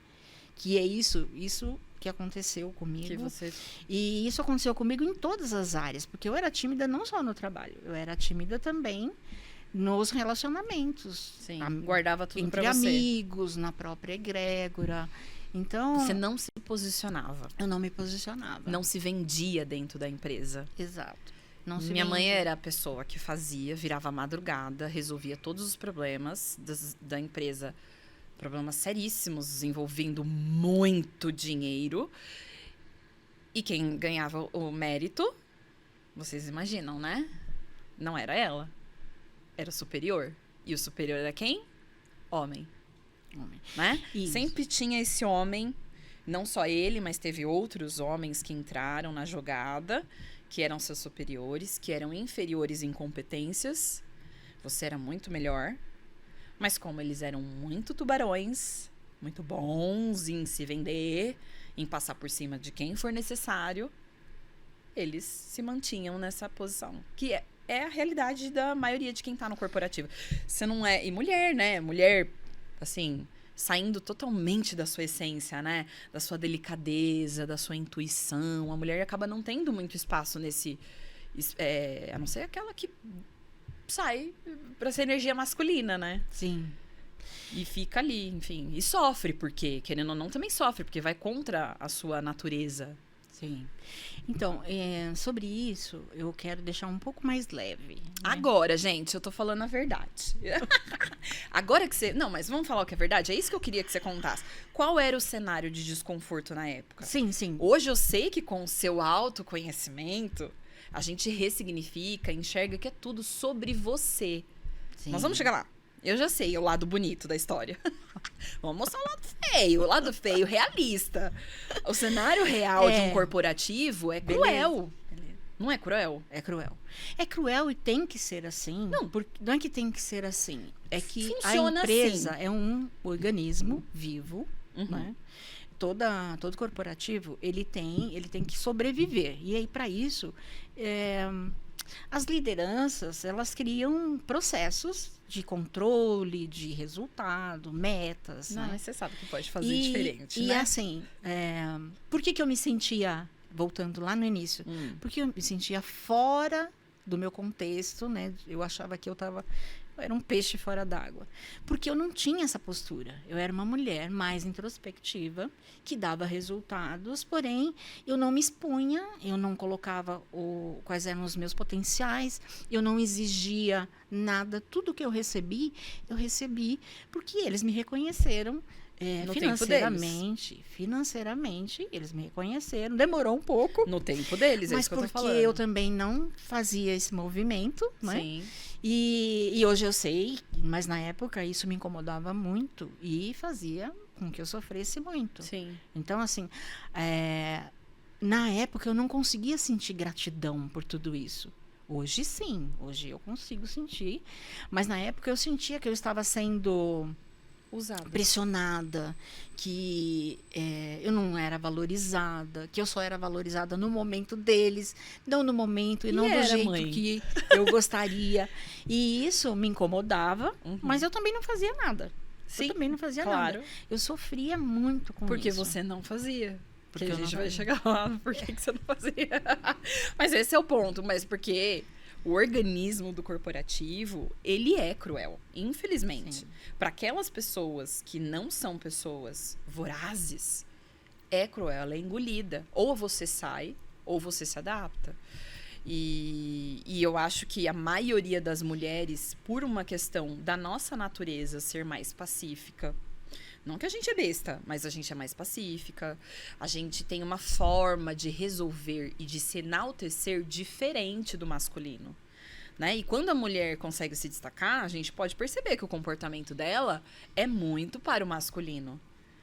que é isso que aconteceu comigo. E isso aconteceu comigo em todas as áreas. Porque eu era tímida não só no trabalho. Eu era tímida também nos relacionamentos. Sim, guardava tudo pra você. Entre amigos, na própria egrégora. Então... Você não se posicionava. Eu não me posicionava. Não se vendia dentro da empresa. Exato. Minha mãe era a pessoa que virava à madrugada, resolvia todos os problemas da empresa. Problemas seríssimos, envolvendo muito dinheiro. E quem ganhava o mérito, vocês imaginam, né? Não era ela. Era o superior. E o superior era quem? Homem. Né? Sempre tinha esse homem, não só ele, mas teve outros homens que entraram na jogada, que eram seus superiores, que eram inferiores em competências. Você era muito melhor. Mas como eles eram muito tubarões, muito bons em se vender, em passar por cima de quem for necessário, eles se mantinham nessa posição. Que é a realidade da maioria de quem tá no corporativo. Você não é... E mulher, né? Mulher, assim, saindo totalmente da sua essência, né? Da sua delicadeza, da sua intuição. A mulher acaba não tendo muito espaço nesse... a não ser aquela que sai pra essa energia masculina, né? Sim. E fica ali, enfim. E sofre, porque, querendo ou não, também sofre, porque vai contra a sua natureza. Sim. Então, sobre isso, eu quero deixar um pouco mais leve. Né? Agora, gente, eu tô falando a verdade. Agora que você... Não, mas vamos falar o que é verdade? É isso que eu queria que você contasse. Qual era o cenário de desconforto na época? Sim, sim. Hoje eu sei que com o seu autoconhecimento, a gente ressignifica, enxerga que é tudo sobre você. Sim. Nós vamos chegar lá. Eu já sei o lado bonito da história. Vamos mostrar o lado feio, realista. O cenário real de um corporativo é cruel. Beleza. Não é cruel? É cruel. É cruel e tem que ser assim. Não é que tem que ser assim. É que funciona a empresa assim. É um organismo vivo, né? todo corporativo, ele tem que sobreviver. E aí, para isso, as lideranças, elas criam processos de controle, de resultado, metas. Não, né? mas você sabe que pode fazer diferente, e né? assim, por que eu me sentia, voltando lá no início, porque eu me sentia fora do meu contexto, né? Eu achava que eu era um peixe fora d'água. Porque eu não tinha essa postura. Eu era uma mulher mais introspectiva, que dava resultados, porém, eu não me expunha, eu não colocava quais eram os meus potenciais, eu não exigia nada. Tudo que eu recebi porque eles me reconheceram No tempo deles. financeiramente, eles me reconheceram. Demorou um pouco. No tempo deles, é Mas isso que eu tô porque falando. eu também não fazia esse movimento, né? Sim. E hoje eu sei, mas na época isso me incomodava muito e fazia com que eu sofresse muito. Sim. Então, assim, na época eu não conseguia sentir gratidão por tudo isso. Hoje sim, hoje eu consigo sentir. Mas na época eu sentia que eu estava sendo Usada. pressionada, que eu não era valorizada, que eu só era valorizada no momento deles, não no momento e não do era, jeito mãe? que eu gostaria. E isso me incomodava, mas eu também não fazia nada. Sim, Eu também não fazia claro. nada. Eu sofria muito com Porque isso. você não fazia. Porque Porque a eu não gente vai fazia. chegar lá, por que você não fazia? Mas esse é o ponto, mas porque o organismo do corporativo, ele é cruel, infelizmente. Para aquelas pessoas que não são pessoas vorazes, é cruel, ela é engolida. Ou você sai, ou você se adapta. E eu acho que a maioria das mulheres, por uma questão da nossa natureza ser mais pacífica, não que a gente é besta, mas a gente é mais pacífica, a gente tem uma forma de resolver e de se enaltecer diferente do masculino. Né? E quando a mulher consegue se destacar, a gente pode perceber que o comportamento dela é muito para o masculino.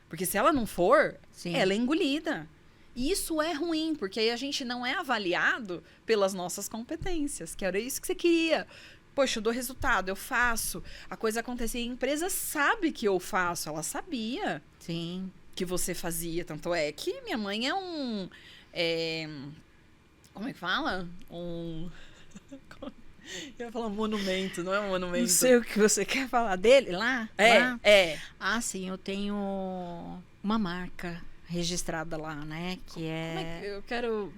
Porque se ela não for, Sim. ela é engolida. E isso é ruim, porque aí a gente não é avaliado pelas nossas competências, que era isso que você queria. Poxa, eu dou resultado, eu faço, a coisa acontece. E a empresa sabe que eu faço, ela sabia Sim. que você fazia. Tanto é que minha mãe é um... como é que fala? Eu ia falar monumento, não é um monumento. Não sei o que você quer falar dele lá? Lá? É. Ah, sim, eu tenho uma marca registrada lá, né? Que Como é é... que eu quero...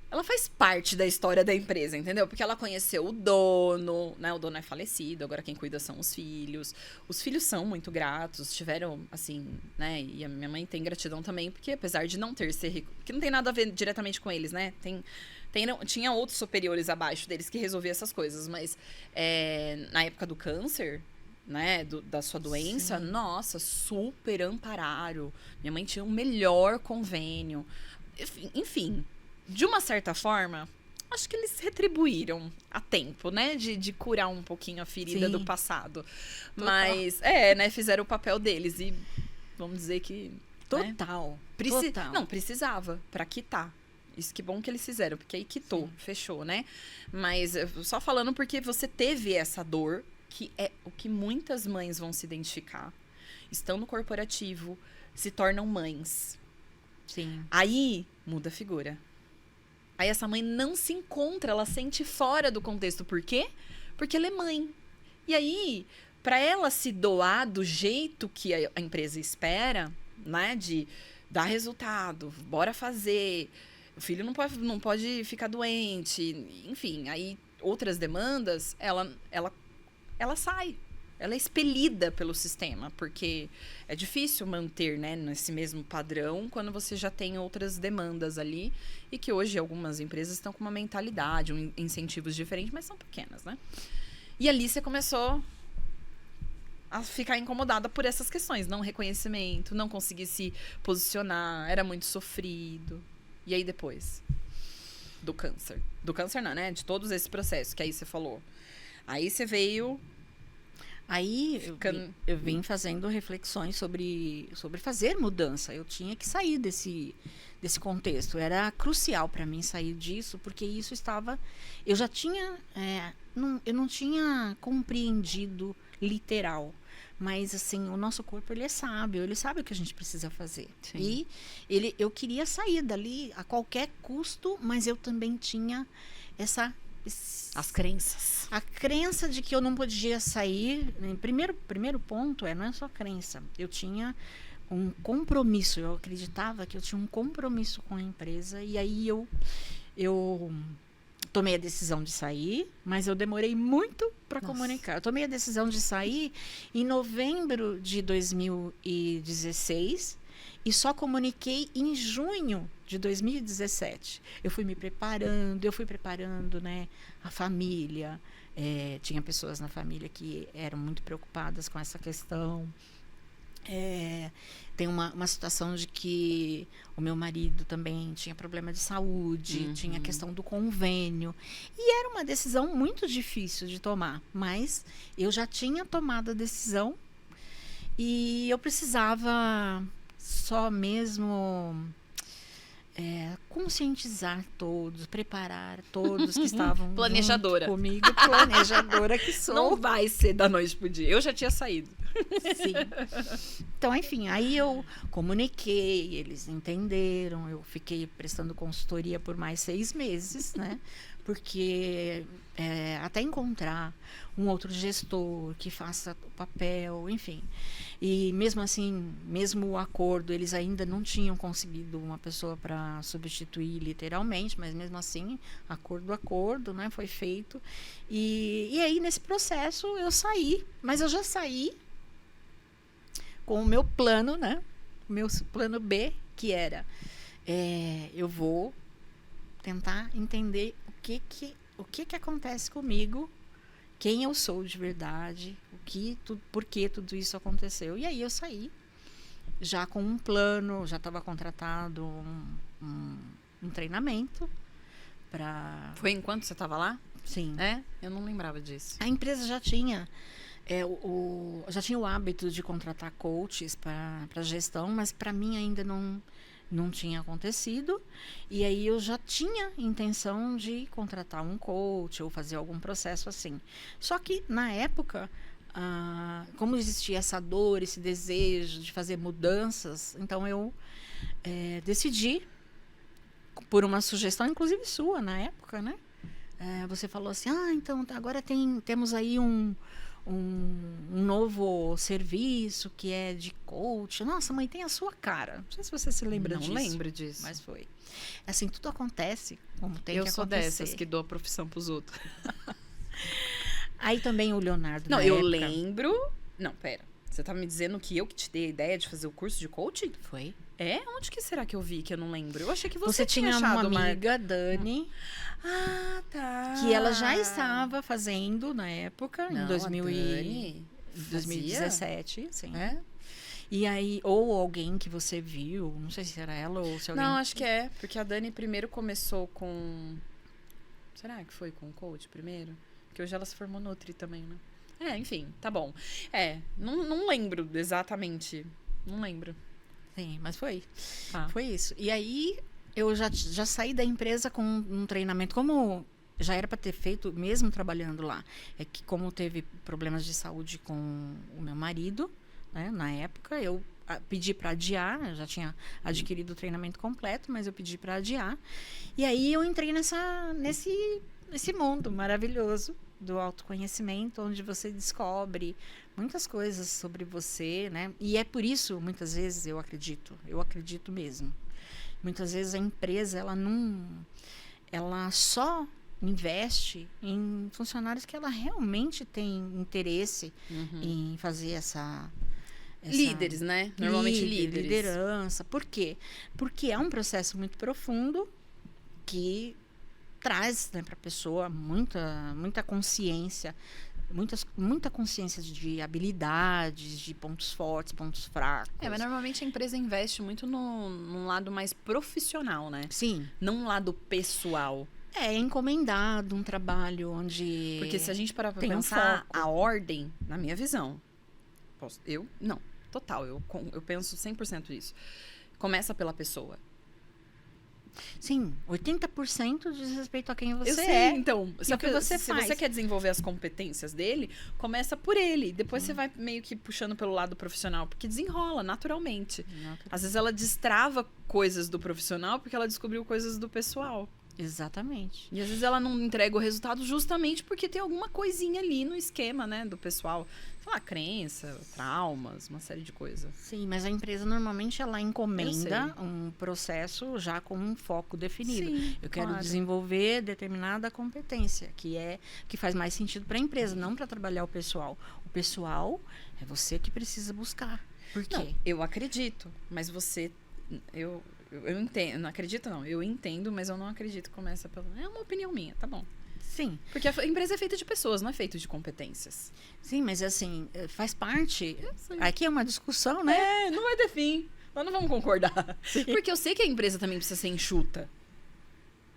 Ela faz parte da história da empresa, entendeu? Porque ela conheceu o dono, né? O dono é falecido, agora quem cuida são os filhos. Os filhos são muito gratos, tiveram, assim, né? E a minha mãe tem gratidão também, porque apesar de não ter ser rico, que não tem nada a ver diretamente com eles, né? Tinha outros superiores abaixo deles que resolviam essas coisas, mas na época do câncer, né, da sua doença, Sim. nossa, super ampararam. Minha mãe tinha o melhor convênio. Enfim, de uma certa forma, acho que eles retribuíram a tempo, né, de curar um pouquinho a ferida Sim. do passado. Total. Mas, né, fizeram o papel deles e vamos dizer que... né, Total. Não, precisava pra quitar. Isso que bom que eles fizeram, porque aí quitou, fechou, né? Mas só falando porque você teve essa dor, que é o que muitas mães vão se identificar. Estão no corporativo, se tornam mães. Sim. Aí muda a figura. Aí essa mãe não se encontra, ela sente fora do contexto. Por quê? Porque ela é mãe. E aí, para ela se doar do jeito que a empresa espera, né? De dar resultado, bora fazer... O filho não pode ficar doente, enfim, aí outras demandas, ela sai. Ela é expelida pelo sistema, porque é difícil manter, né, nesse mesmo padrão quando você já tem outras demandas ali e que hoje algumas empresas estão com uma mentalidade, incentivos diferentes, mas são pequenas, né? E ali você começou a ficar incomodada por essas questões, não reconhecimento, não conseguir se posicionar, era muito sofrido. E aí depois? Do câncer. Do câncer não, né? De todos esses processos que aí você falou. Aí você veio... Aí eu vim fazendo reflexões sobre fazer mudança. Eu tinha que sair desse contexto. Era crucial para mim sair disso, porque isso estava... Eu já tinha... eu não tinha compreendido literal, Mas, assim, o nosso corpo, ele é sábio, ele sabe o que a gente precisa fazer. Sim. E eu queria sair dali a qualquer custo, mas eu também tinha As crenças. a crença de que eu não podia sair. Primeiro ponto não é só crença. Eu tinha um compromisso. Eu acreditava que eu tinha um compromisso com a empresa. E aí eu tomei a decisão de sair, mas eu demorei muito para comunicar. Eu tomei a decisão de sair em novembro de 2016 e só comuniquei em junho de 2017. Eu fui preparando, né, a família. Tinha pessoas na família que eram muito preocupadas com essa questão. Tem uma situação de que o meu marido também tinha problema de saúde, tinha a questão do convênio. E era uma decisão muito difícil de tomar, mas eu já tinha tomado a decisão e eu precisava só mesmo conscientizar todos, preparar todos que estavam Planejadora. junto comigo, planejadora que sou. Não vai ser da noite pro dia. Eu já tinha saído. Sim. Então, enfim, aí eu comuniquei, eles entenderam, eu fiquei prestando consultoria por mais 6 meses, né? Porque até encontrar um outro gestor que faça o papel, enfim. E mesmo assim, mesmo o acordo, eles ainda não tinham conseguido uma pessoa para substituir literalmente, mas mesmo assim, acordo, né? Foi feito. E aí, nesse processo, eu saí, mas eu já saí com o meu plano, né? O meu plano B, que era eu vou tentar entender o que acontece comigo, quem eu sou de verdade, por que tudo isso aconteceu. E aí eu saí já com um plano, já estava contratado um treinamento para... Foi enquanto você estava lá? Sim. Eu não lembrava disso. A empresa já tinha já tinha o hábito de contratar coaches para gestão, mas para mim ainda não tinha acontecido. E aí eu já tinha intenção de contratar um coach ou fazer algum processo assim. Só que na época, como existia essa dor, esse desejo de fazer mudanças, então eu decidi, por uma sugestão inclusive sua na época, né? Você falou assim, então agora temos aí um novo serviço que é de coach. Nossa, mãe, tem a sua cara. Não sei se você se lembra disso. Não lembro disso. Mas foi. Assim, tudo acontece como tem que acontecer. Eu sou dessas que dou a profissão pros outros. Aí também o Leonardo. Não, eu lembro. Não, pera. Você tá me dizendo que eu que te dei a ideia de fazer o curso de coaching? Foi. Onde que será que eu vi que eu não lembro? Eu achei que Você tinha achado uma amiga, Dani, tá. que ela já estava fazendo na época, em 2017, sim. E aí, ou alguém que você viu, não sei se era ela ou se alguém... Não, acho que porque a Dani primeiro começou com... Será que foi com o coach primeiro? Porque hoje ela se formou Nutri também, né? Enfim, tá bom. Não lembro exatamente, não lembro. Sim, mas foi. Ah. Foi isso. E aí, eu já saí da empresa com um treinamento, como já era para ter feito, mesmo trabalhando lá. É que como teve problemas de saúde com o meu marido, né, na época, eu pedi para adiar, eu já tinha adquirido o treinamento completo, mas eu pedi para adiar. E aí eu entrei nesse mundo maravilhoso do autoconhecimento, onde você descobre muitas coisas sobre você, né? E é por isso, muitas vezes, eu acredito mesmo. Muitas vezes a empresa, ela só investe em funcionários que ela realmente tem interesse em fazer essa líderes, né? Normalmente líderes. Liderança. Por quê? Porque é um processo muito profundo que traz, né, para a pessoa muita consciência, muita consciência de habilidades, de pontos fortes, pontos fracos. Mas normalmente a empresa investe muito num lado mais profissional, né? Sim. Não um lado pessoal. É encomendado um trabalho onde... Porque se a gente parar pra tem pensar, a ordem, na minha visão, total, eu penso 100% isso. Começa pela pessoa. Sim, 80% diz respeito a quem você Eu sei, é. então, e o que você se faz. você quer desenvolver as competências dele, começa por ele. Depois você vai meio que puxando pelo lado profissional, porque desenrola naturalmente. Às vezes ela destrava coisas do profissional porque ela descobriu coisas do pessoal. Exatamente. E às vezes ela não entrega o resultado justamente porque tem alguma coisinha ali no esquema, né, do pessoal. Sei lá, crença, traumas, uma série de coisas. Sim, mas a empresa normalmente ela Eu encomenda um processo já com um foco definido. Sim, Eu quero claro. desenvolver determinada competência, que faz mais sentido para a empresa, não para trabalhar o pessoal. O pessoal é você que precisa buscar. Por quê? Não, eu acredito, mas você... Eu entendo, não acredito não, eu entendo, mas eu não acredito que começa pelo... É uma opinião minha, tá bom. Sim, Porque a empresa é feita de pessoas, não é feita de competências. sim, mas assim, faz parte. sei. Aqui é uma discussão, né? É, não vai ter fim. Nós não vamos concordar. Porque eu sei que a empresa também precisa ser enxuta.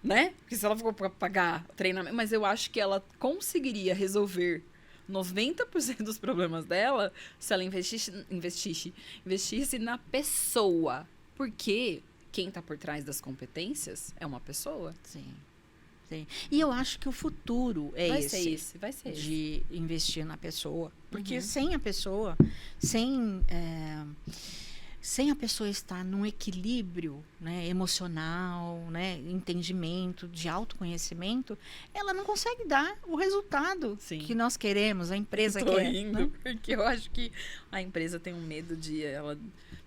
Né? Porque se ela for pra pagar treinamento... Mas eu acho que ela conseguiria resolver 90% dos problemas dela se ela investisse na pessoa. Porque quem tá por trás das competências é uma pessoa. Sim. Sim. E eu acho que o futuro é Vai esse. ser esse, vai ser esse. De investir na pessoa. Porque Uhum. sem a pessoa, sem a pessoa estar num equilíbrio, né, emocional, né, entendimento, de autoconhecimento, ela não consegue dar o resultado Sim. que nós queremos, a empresa Tô quer. rindo, Né? porque eu acho que a empresa tem um medo de ela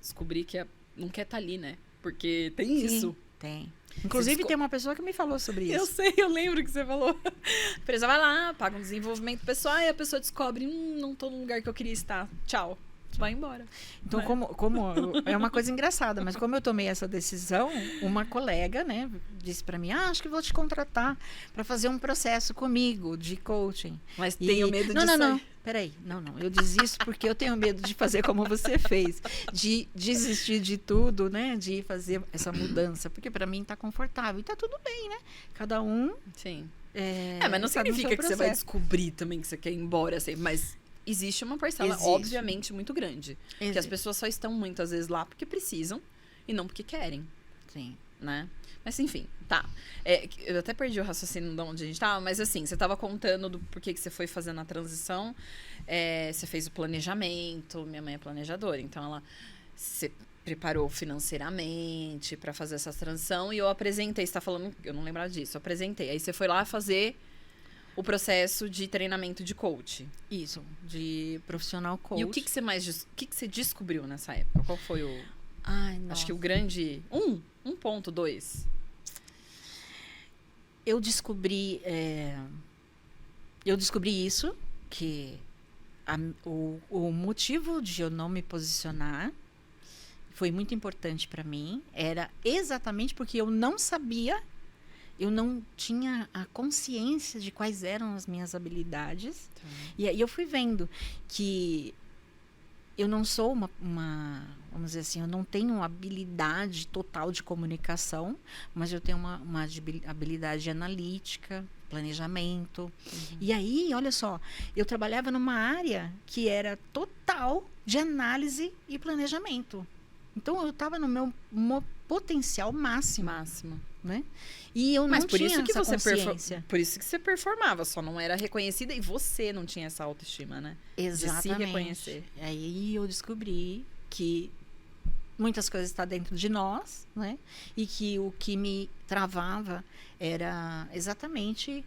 descobrir que não quer estar ali, né? Porque tem Sim, isso. tem. Inclusive, tem uma pessoa que me falou sobre isso. Eu sei, eu lembro que você falou. A empresa vai lá, paga um desenvolvimento pessoal e a pessoa descobre, não tô no lugar que eu queria estar. Tchau. Vai embora. Então, é uma coisa engraçada, mas como eu tomei essa decisão, uma colega, né, disse para mim, acho que vou te contratar para fazer um processo comigo de coaching. Mas tenho medo de Não, sair. peraí, não, eu desisto porque eu tenho medo de fazer como você fez, de desistir de tudo, né, de fazer essa mudança, porque para mim tá confortável e tá tudo bem, né? Cada um Sim. mas mas não significa que você vai descobrir também que você quer ir embora, assim, mas existe uma parcela, Existe. obviamente, muito grande. Que as pessoas só estão muitas vezes lá porque precisam e não porque querem, Sim. né? Mas enfim, tá. Eu até perdi o raciocínio de onde a gente tava, mas assim, você tava contando do porquê que você foi fazendo a transição. Você fez o planejamento, minha mãe é planejadora, então você preparou financeiramente para fazer essa transição e eu apresentei, você tá falando, eu não lembrava disso, eu apresentei. Aí você foi lá fazer o processo de treinamento de coach. Isso, de profissional coach. E o que você você descobriu nessa época? Qual foi o... Ai, nossa. Acho que o grande... 1.2. Eu descobri isso, que o motivo de eu não me posicionar foi muito importante para mim, era exatamente porque eu não sabia, eu não tinha a consciência de quais eram as minhas habilidades. E aí eu fui vendo que eu não sou vamos dizer assim, eu não tenho habilidade total de comunicação, mas eu tenho uma habilidade analítica, planejamento. Uhum. E aí, olha só, eu trabalhava numa área que era total de análise e planejamento. Então, eu estava no meu potencial máximo. Né? E eu não tinha essa consciência. Por isso que você performava, só não era reconhecida e você não tinha essa autoestima, né? Exatamente. De se reconhecer. Aí eu descobri que muitas coisas estão dentro de nós, né? E que o que me travava era exatamente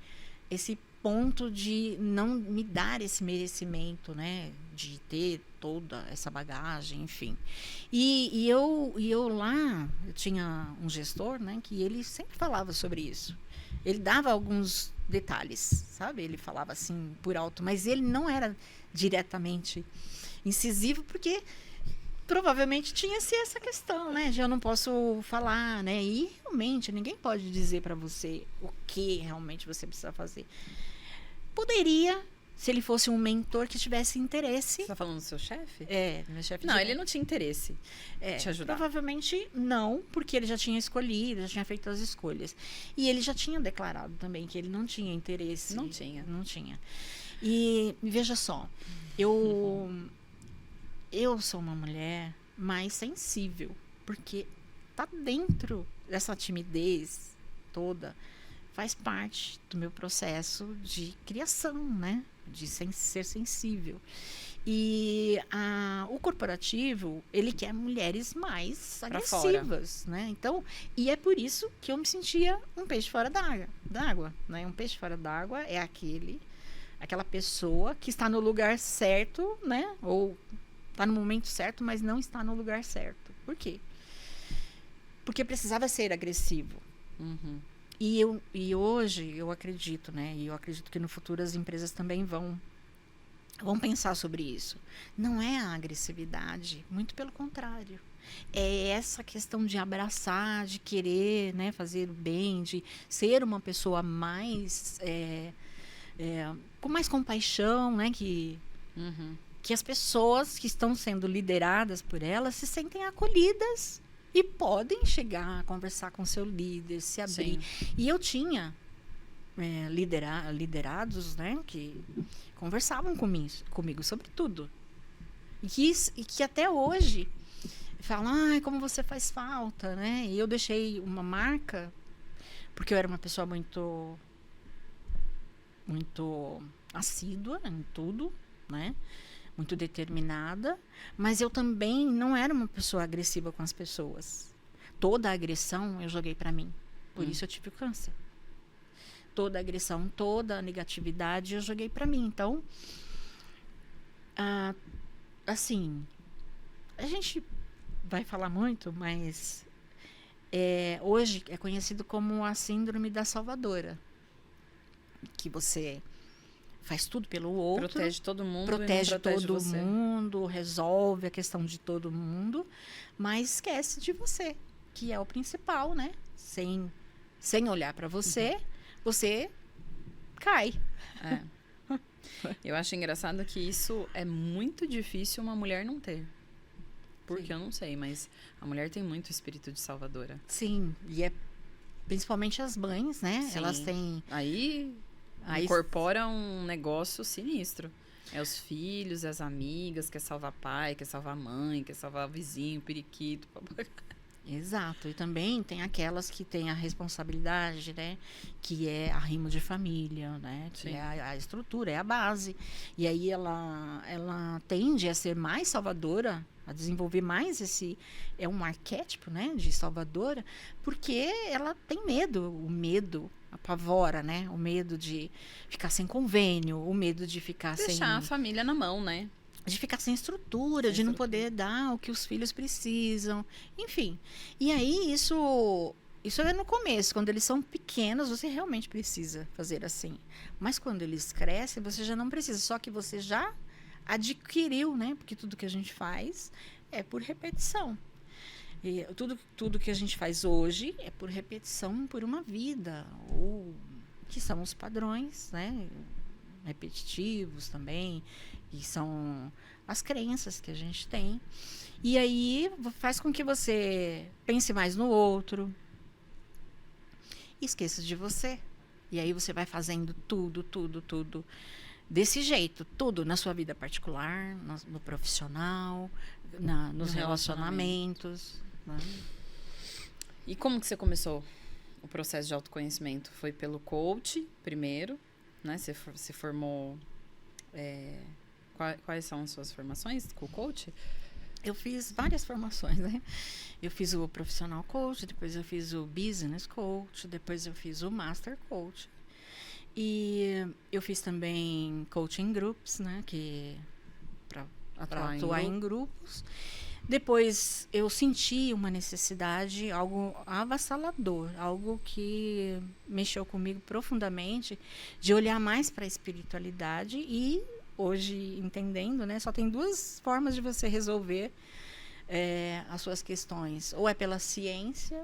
esse ponto de não me dar esse merecimento, né? De ter toda essa bagagem, enfim. E eu lá, eu tinha um gestor, né? Que ele sempre falava sobre isso. Ele dava alguns detalhes, sabe? Ele falava assim por alto, mas ele não era diretamente incisivo, porque provavelmente tinha-se essa questão, né? De eu não posso falar, né? E realmente ninguém pode dizer para você o que realmente você precisa fazer. Poderia, se ele fosse um mentor que tivesse interesse. Você tá falando do seu chefe? Meu chefe. Não, ele não tinha interesse em te ajudar. Provavelmente não, porque ele já tinha escolhido, já tinha feito as escolhas. E ele já tinha declarado também que ele não tinha interesse. Não tinha. Não tinha. E veja só, eu sou uma mulher mais sensível, porque tá dentro essa timidez toda faz parte do meu processo de criação, né? De ser sensível. E o corporativo, ele quer mulheres mais agressivas, né? Então, e é por isso que eu me sentia um peixe fora d'água, né? Um peixe fora d'água é aquela pessoa que está no lugar certo, né? Ou está no momento certo, mas não está no lugar certo. Por quê? Porque precisava ser agressivo. Uhum. E hoje eu acredito, né? E eu acredito que no futuro as empresas também vão pensar sobre isso. Não é a agressividade, muito pelo contrário. É essa questão de abraçar, de querer, né, fazer o bem, de ser uma pessoa mais com mais compaixão, né, que as pessoas que estão sendo lideradas por elas se sentem acolhidas e podem chegar a conversar com seu líder, se abrir. Sim. E eu tinha liderados, né, que conversavam comigo sobre tudo. E que até hoje falam, como você faz falta, né? E eu deixei uma marca, porque eu era uma pessoa muito, muito assídua em tudo, né? Muito determinada, mas eu também não era uma pessoa agressiva com as pessoas. Toda a agressão eu joguei para mim. Por isso eu tive o câncer. Toda a agressão, toda a negatividade eu joguei para mim. Então, assim, a gente vai falar muito, mas hoje é conhecido como a síndrome da salvadora. Que você faz tudo pelo outro. Protege todo mundo. Protege todo mundo, resolve a questão de todo mundo, mas esquece de você, que é o principal, né? Sem olhar para você, você cai. Eu acho engraçado que isso é muito difícil uma mulher não ter. Porque Sim. Eu não sei, mas a mulher tem muito espírito de salvadora. Sim, e principalmente as mães, né? Sim. Elas têm... Aí incorpora um negócio sinistro. É os filhos, as amigas, quer salvar pai, quer salvar mãe, quer salvar vizinho, periquito, papagaio. Exato, e também tem aquelas que têm a responsabilidade, né, que é arrimo de família, né, que Sim. é a estrutura, é a base, e aí ela tende a ser mais salvadora, a desenvolver mais é um arquétipo, né, de salvadora, porque ela tem medo, o medo apavora, né, o medo de ficar sem convênio, o medo de ficar deixar a família na mão, né? De ficar sem estrutura, de não poder dar o que os filhos precisam, enfim. E aí, isso é no começo, quando eles são pequenos, você realmente precisa fazer assim. Mas quando eles crescem, você já não precisa, só que você já adquiriu, né? Porque tudo que a gente faz é por repetição. E tudo que a gente faz hoje é por repetição por uma vida, ou que são os padrões, né? Repetitivos também, e são as crenças que a gente tem. E aí faz com que você pense mais no outro e esqueça de você. E aí você vai fazendo tudo desse jeito, tudo na sua vida particular, no profissional, nos relacionamentos. Né? E como que você começou o processo de autoconhecimento? Foi pelo coach primeiro, né? Você se formou... Quais são as suas formações com o coach? Eu fiz várias formações, né? Eu fiz o profissional coach, depois eu fiz o business coach, depois eu fiz o master coach. E eu fiz também coaching groups, né? Para atuar em grupos. Depois eu senti uma necessidade, algo avassalador, algo que mexeu comigo profundamente, de olhar mais para a espiritualidade e hoje entendendo, né, só tem duas formas de você resolver as suas questões, ou é pela ciência,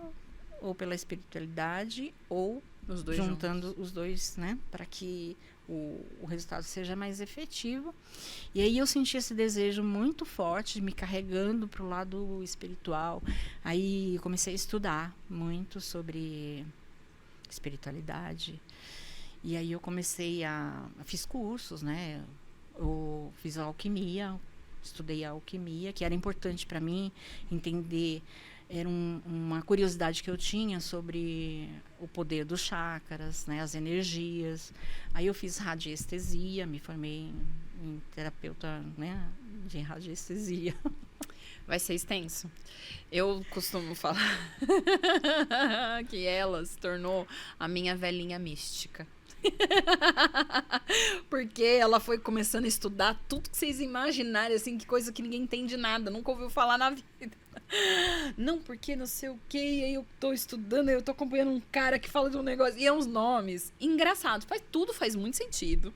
ou pela espiritualidade, ou os dois juntando juntos. Os dois, né, para que o resultado seja mais efetivo. E aí eu senti esse desejo muito forte, me carregando para o lado espiritual. Aí eu comecei a estudar muito sobre espiritualidade. E aí eu comecei fiz cursos, né? Eu fiz a alquimia, estudei a alquimia, que era importante para mim entender era uma curiosidade que eu tinha sobre o poder dos chakras, né, as energias. Aí eu fiz radiestesia, me formei em terapeuta, né, de radiestesia. Vai ser extenso. Eu costumo falar que ela se tornou a minha velhinha mística. Porque ela foi começando a estudar tudo que vocês imaginarem, assim, que coisa que ninguém entende nada, nunca ouviu falar na vida. Não, porque não sei o que, aí eu tô estudando, aí eu tô acompanhando um cara que fala de um negócio, e é uns nomes engraçados, tudo faz muito sentido.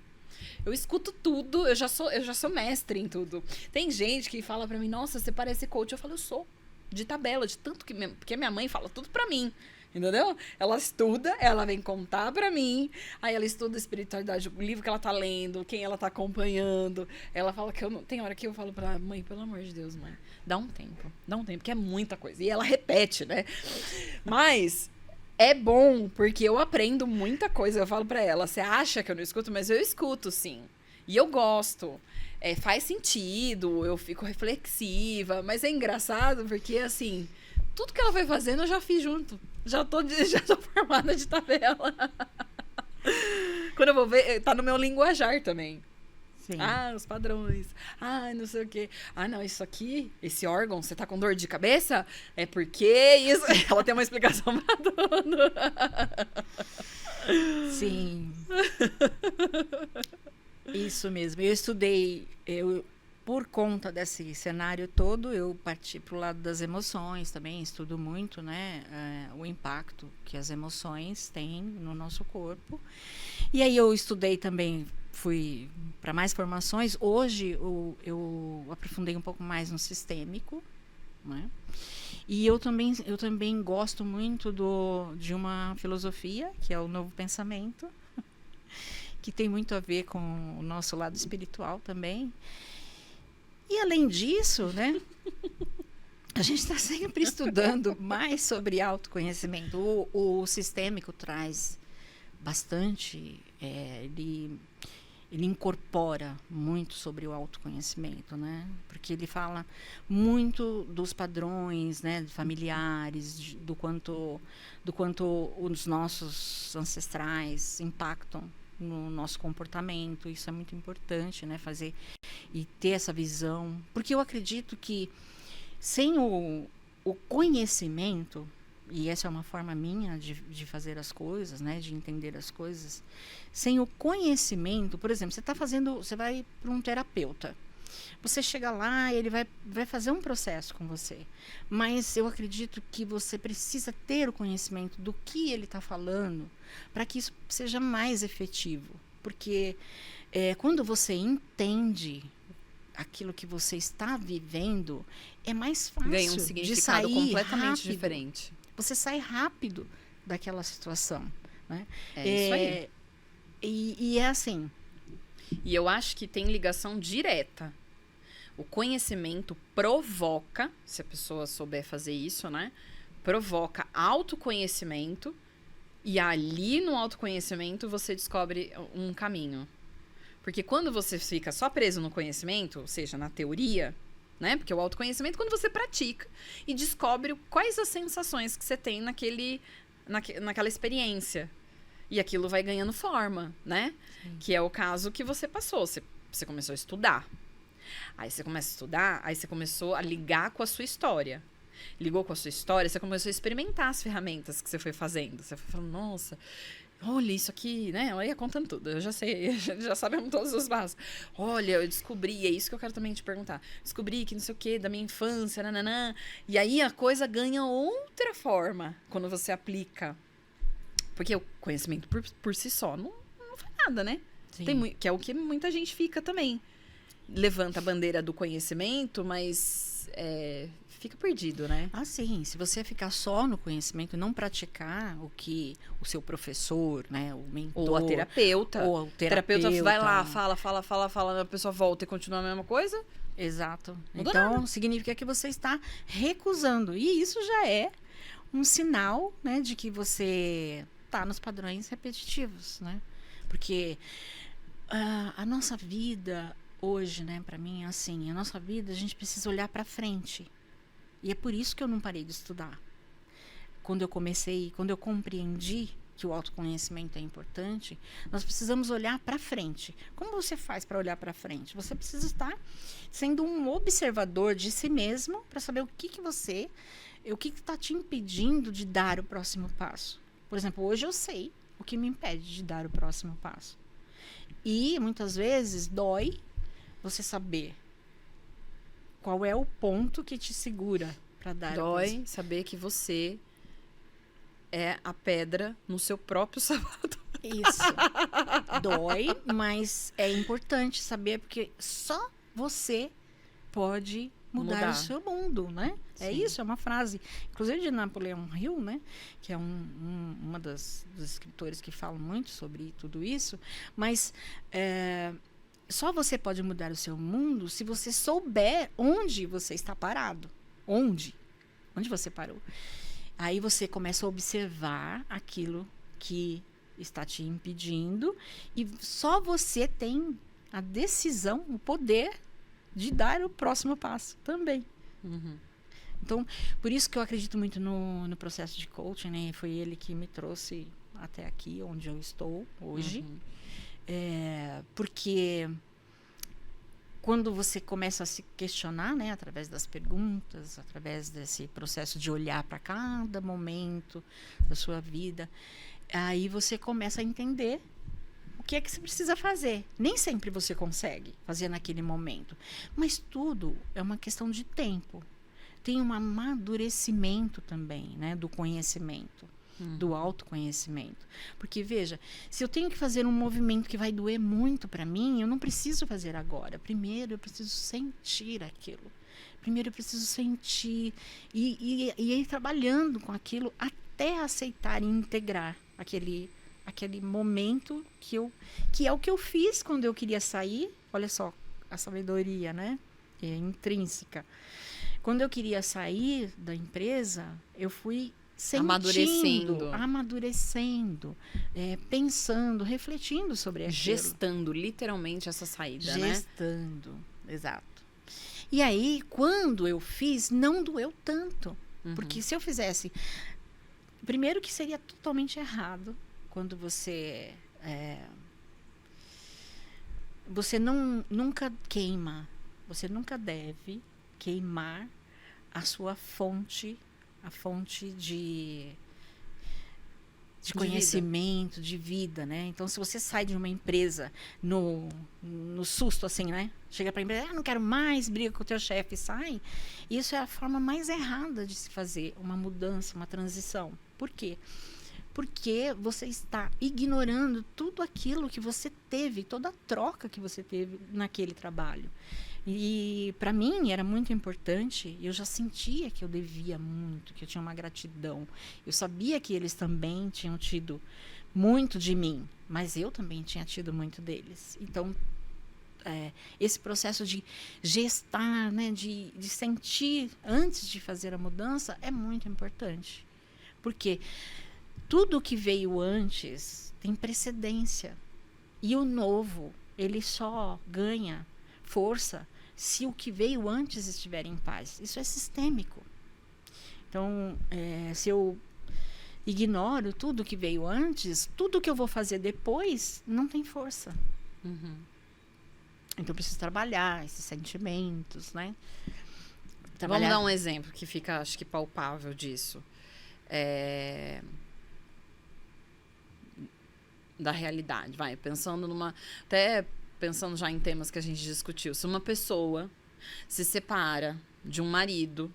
Eu escuto tudo, eu já sou mestre em tudo. Tem gente que fala pra mim, nossa, você parece coach. Eu falo, eu sou, de tabela, de tanto que... Porque minha mãe fala tudo pra mim, entendeu? Ela estuda, ela vem contar pra mim, aí ela estuda espiritualidade, o livro que ela tá lendo, quem ela tá acompanhando. Ela fala que eu não... Tem hora que eu falo pra mãe, pelo amor de Deus, mãe, dá um tempo, porque é muita coisa. E ela repete, né? Mas... é bom, porque eu aprendo muita coisa. Eu falo pra ela, você acha que eu não escuto? Mas eu escuto, sim. E eu gosto. Faz sentido, eu fico reflexiva. Mas é engraçado, porque, assim, tudo que ela vai fazendo eu já fiz junto. Já tô formada de tabela. Quando eu vou ver, tá no meu linguajar também. Sim. Ah, os padrões. Ah, não sei o quê. Ah, não, isso aqui, esse órgão, você tá com dor de cabeça? É porque isso... Ela tem uma explicação pra tudo. Sim. Isso mesmo. Eu estudei, por conta desse cenário todo, eu parti pro lado das emoções também, estudo muito, né, o impacto que as emoções têm no nosso corpo. E aí eu estudei também, fui para mais formações. Hoje eu aprofundei um pouco mais no sistêmico, né? E eu também gosto muito de uma filosofia, que é o Novo Pensamento, que tem muito a ver com o nosso lado espiritual também. E além disso, né, a gente está sempre estudando mais sobre autoconhecimento. O sistêmico traz bastante, ele incorpora muito sobre o autoconhecimento, né? Porque ele fala muito dos padrões, né, familiares, do quanto os nossos ancestrais impactam no nosso comportamento. Isso é muito importante, né? Fazer e ter essa visão, porque eu acredito que sem o conhecimento, e essa é uma forma minha de fazer as coisas, né, de entender as coisas, sem o conhecimento, por exemplo, você vai para um terapeuta, você chega lá e ele vai fazer um processo com você, mas eu acredito que você precisa ter o conhecimento do que ele está falando para que isso seja mais efetivo, porque quando você entende aquilo que você está vivendo, é mais fácil ganha um de significado sair completamente rápido. diferente. Você sai rápido daquela situação, né? Isso aí. E é assim. E eu acho que tem ligação direta. O conhecimento provoca, se a pessoa souber fazer isso, né? Provoca autoconhecimento, e ali no autoconhecimento você descobre um caminho. Porque quando você fica só preso no conhecimento, ou seja, na teoria, né? Porque o autoconhecimento é quando você pratica e descobre quais as sensações que você tem naquela experiência. E aquilo vai ganhando forma, né? Sim. Que é o caso que você passou. Você começou a estudar. Aí você começa a estudar, aí você começou a ligar com a sua história. Ligou com a sua história, você começou a experimentar as ferramentas que você foi fazendo. Você foi falando, nossa, olha isso aqui, né? Ela ia contando tudo, eu já sei, já sabemos todos os básicos. Olha, eu descobri, é isso que eu quero também te perguntar. Descobri que não sei o que, da minha infância, nananã. E aí a coisa ganha outra forma quando você aplica. Porque o conhecimento por si só não faz nada, né? Que é o que muita gente fica também. Levanta a bandeira do conhecimento, mas fica perdido, né? Ah, sim. Se você ficar só no conhecimento e não praticar o que o seu professor, né, o mentor... Ou a terapeuta. Ou o terapeuta vai lá, fala, a pessoa volta e continua a mesma coisa. Exato. Muda então, nada. Significa que você está recusando. E isso já é um sinal, né, de que você está nos padrões repetitivos, né? Porque a nossa vida... Hoje, né, para mim, assim, a nossa vida, a gente precisa olhar para frente, E é por isso que eu não parei de estudar. Quando eu compreendi que o autoconhecimento é importante, nós precisamos olhar para frente. Como você faz para olhar para frente? Você precisa estar sendo um observador de si mesmo para saber o que está te impedindo de dar o próximo passo. Por exemplo, hoje eu sei o que me impede de dar o próximo passo. E muitas vezes dói você saber qual é o ponto que te segura para dar. Dói saber que você é a pedra no seu próprio sapato. Isso. Dói, mas é importante saber, porque só você pode mudar o seu mundo, né? Sim. É isso, é uma frase, inclusive de Napoleão Hill, né? Que é uma dos escritores que falam muito sobre tudo isso, mas só você pode mudar o seu mundo se você souber onde você está parado. Onde você parou. Aí você começa a observar aquilo que está te impedindo e só você tem a decisão, o poder de dar o próximo passo também. Uhum. Então, por isso que eu acredito muito no processo de coaching, né? Foi ele que me trouxe até aqui, onde eu estou hoje. Uhum. Porque quando você começa a se questionar, né, através das perguntas, através desse processo de olhar para cada momento da sua vida, aí você começa a entender o que é que você precisa fazer. Nem sempre você consegue fazer naquele momento, mas tudo é uma questão de tempo. Tem um amadurecimento também, né, do conhecimento. Do autoconhecimento. Porque, veja, se eu tenho que fazer um movimento que vai doer muito para mim, eu não preciso fazer agora. Primeiro, eu preciso sentir aquilo. Primeiro, eu preciso sentir e ir trabalhando com aquilo até aceitar e integrar aquele momento que é o que eu fiz quando eu queria sair. Olha só, a sabedoria, né? É intrínseca. Quando eu queria sair da empresa, eu fui amadurecendo, pensando, refletindo sobre aquilo. Gestando, literalmente, essa saída, né? Gestando, exato. E aí, quando eu fiz, não doeu tanto. Uhum. Porque se eu fizesse... Primeiro que seria totalmente errado quando você... Você nunca queima, você nunca deve queimar a sua fonte... A fonte de conhecimento, de vida, né? Então, se você sai de uma empresa no susto, assim, né? Chega para a empresa, não quero mais, briga com o teu chefe e sai. Isso é a forma mais errada de se fazer uma mudança, uma transição. Por quê? Porque você está ignorando tudo aquilo que você teve, toda a troca que você teve naquele trabalho. E para mim era muito importante, eu já sentia que eu devia muito, que eu tinha uma gratidão. Eu sabia que eles também tinham tido muito de mim, mas eu também tinha tido muito deles. Então, esse processo de gestar, né, de sentir antes de fazer a mudança é muito importante. Porque tudo que veio antes tem precedência. E o novo, ele só ganha força se o que veio antes estiver em paz. Isso é sistêmico. Então, se eu ignoro tudo que veio antes, tudo que eu vou fazer depois não tem força. Uhum. Então, eu preciso trabalhar esses sentimentos, né? Vamos dar um exemplo que fica, acho que, palpável disso. Da realidade, vai, pensando pensando já em temas que a gente discutiu. Se uma pessoa se separa de um marido,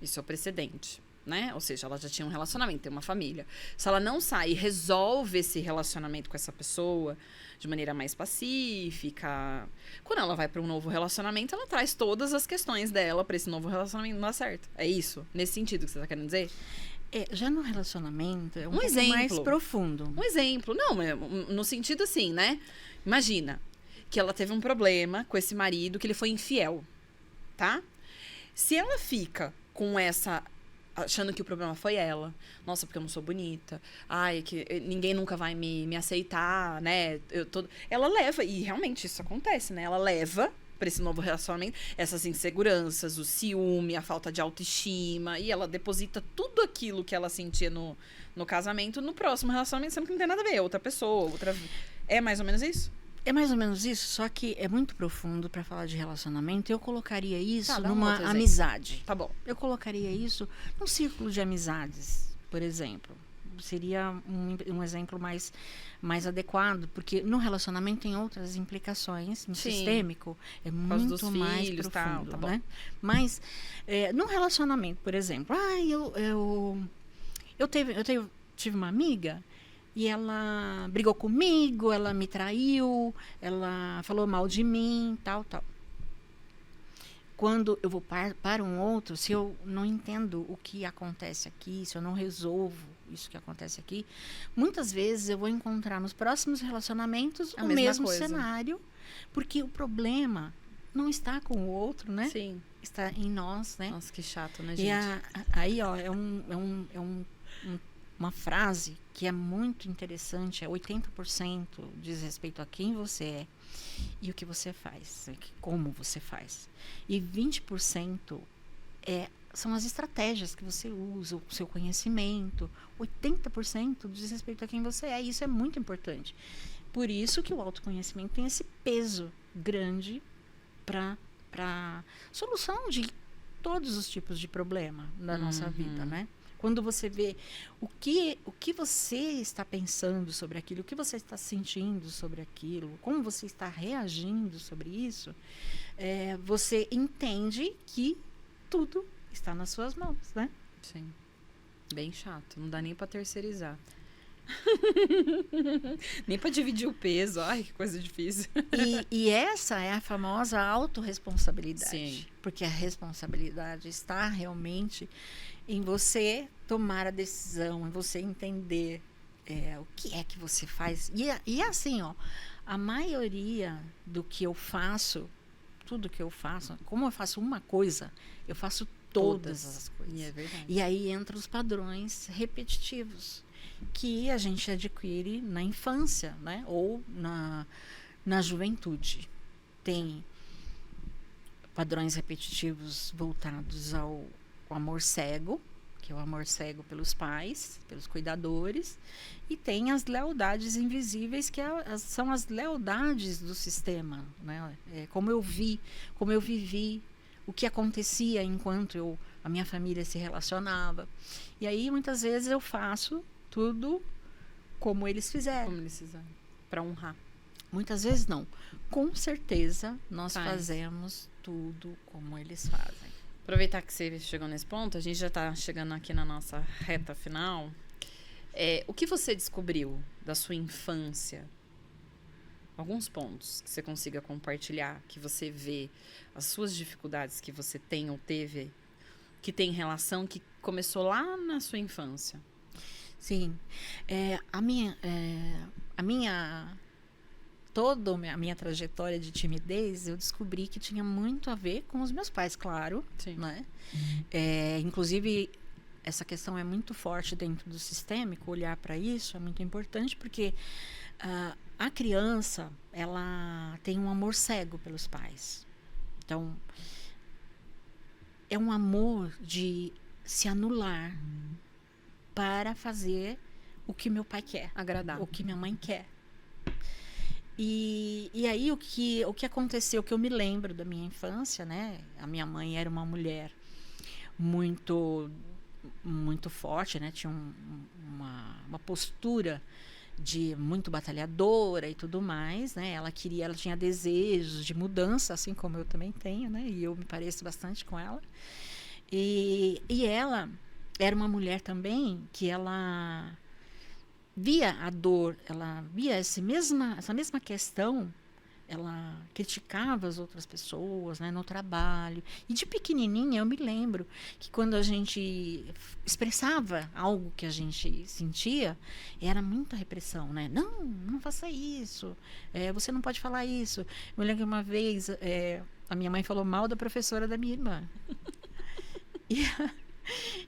isso é o precedente, né? Ou seja, ela já tinha um relacionamento, tem uma família. Se ela não sai e resolve esse relacionamento com essa pessoa de maneira mais pacífica, quando ela vai para um novo relacionamento, ela traz todas as questões dela para esse novo relacionamento não dar certo. É isso? Nesse sentido que você está querendo dizer? Já no relacionamento é um exemplo mais profundo. Um exemplo. Não, no sentido assim, né? Imagina que ela teve um problema com esse marido, que ele foi infiel, tá? Se ela fica com essa... achando que o problema foi ela. Nossa, porque eu não sou bonita. Ai, que ninguém nunca vai me aceitar, né? Ela leva, e realmente isso acontece, né? Ela leva pra esse novo relacionamento, essas inseguranças, o ciúme, a falta de autoestima, e ela deposita tudo aquilo que ela sentia no casamento no próximo relacionamento, sendo que não tem nada a ver, outra pessoa, outra... É mais ou menos isso? É mais ou menos isso, só que é muito profundo para falar de relacionamento. Eu colocaria isso Tá, dá um numa outro exemplo. amizade. Tá bom. Eu colocaria isso num círculo de amizades, por exemplo. Seria um exemplo mais adequado, porque no relacionamento tem outras implicações, no Sim. sistêmico é causa muito dos mais filhos, profundo, tá bom. né? Mas no relacionamento, por exemplo, eu tive uma amiga e ela brigou comigo, ela me traiu, ela falou mal de mim, tal. Quando eu vou para um outro, se eu não entendo o que acontece aqui, se eu não resolvo isso que acontece aqui, muitas vezes eu vou encontrar nos próximos relacionamentos A o mesma mesmo coisa. cenário, porque o problema não está com o outro, né? Sim. Está em nós, né? Nossa, que chato, né, E gente? aí, ó, uma frase que é muito interessante, 80% diz respeito a quem você é e o que você faz, como você faz. E 20% são as estratégias que você usa, o seu conhecimento. 80% diz respeito a quem você é, e isso é muito importante. Por isso que o autoconhecimento tem esse peso grande para solução de todos os tipos de problema da nossa vida, né? Quando você vê o que você está pensando sobre aquilo, o que você está sentindo sobre aquilo, como você está reagindo sobre isso, você entende que tudo está nas suas mãos, né? Sim. Bem chato. Não dá nem pra terceirizar. Nem pra dividir o peso. Ai, que coisa difícil. E essa é a famosa autorresponsabilidade. Sim. Porque a responsabilidade está realmente em você tomar a decisão, em você entender o que é que você faz. E assim, ó, a maioria do que eu faço, tudo que eu faço, como eu faço uma coisa, eu faço todas as coisas. E é verdade. E aí entram os padrões repetitivos que a gente adquire na infância, né? Ou na juventude. Tem padrões repetitivos voltados ao amor cego, que é o amor cego pelos pais, pelos cuidadores, e tem as lealdades invisíveis, que são as lealdades do sistema, né? Como eu vivi, o que acontecia enquanto a minha família se relacionava. E aí, muitas vezes, eu faço tudo como eles fizeram. Como eles fizeram. Pra honrar. Muitas vezes não. Com certeza, nós Faz. fazemos tudo como eles fazem. Aproveitar que você chegou nesse ponto, a gente já tá chegando aqui na nossa reta final. O que você descobriu da sua infância? Alguns pontos que você consiga compartilhar, que você vê, as suas dificuldades que você tem ou teve, que tem relação, que começou lá na sua infância. Sim. A minha trajetória de timidez, eu descobri que tinha muito a ver com os meus pais, claro. Sim. Né? Inclusive, essa questão é muito forte dentro do sistêmico, olhar para isso é muito importante, porque a criança, ela tem um amor cego pelos pais. Então, é um amor de se anular para fazer o que meu pai quer, Agradar. o que minha mãe quer. E aí o que aconteceu, que eu me lembro da minha infância, né? A minha mãe era uma mulher muito forte, né? Tinha uma postura de muito batalhadora e tudo mais, né? Ela tinha desejos de mudança, assim como eu também tenho, né? E eu me pareço bastante com ela. E ela era uma mulher também que ela via a dor, ela via essa mesma questão, ela criticava as outras pessoas, né, no trabalho. E de pequenininha eu me lembro que quando a gente expressava algo que a gente sentia, era muita repressão, né? Não faça isso, você não pode falar isso. Eu lembro que uma vez a minha mãe falou mal da professora da minha irmã.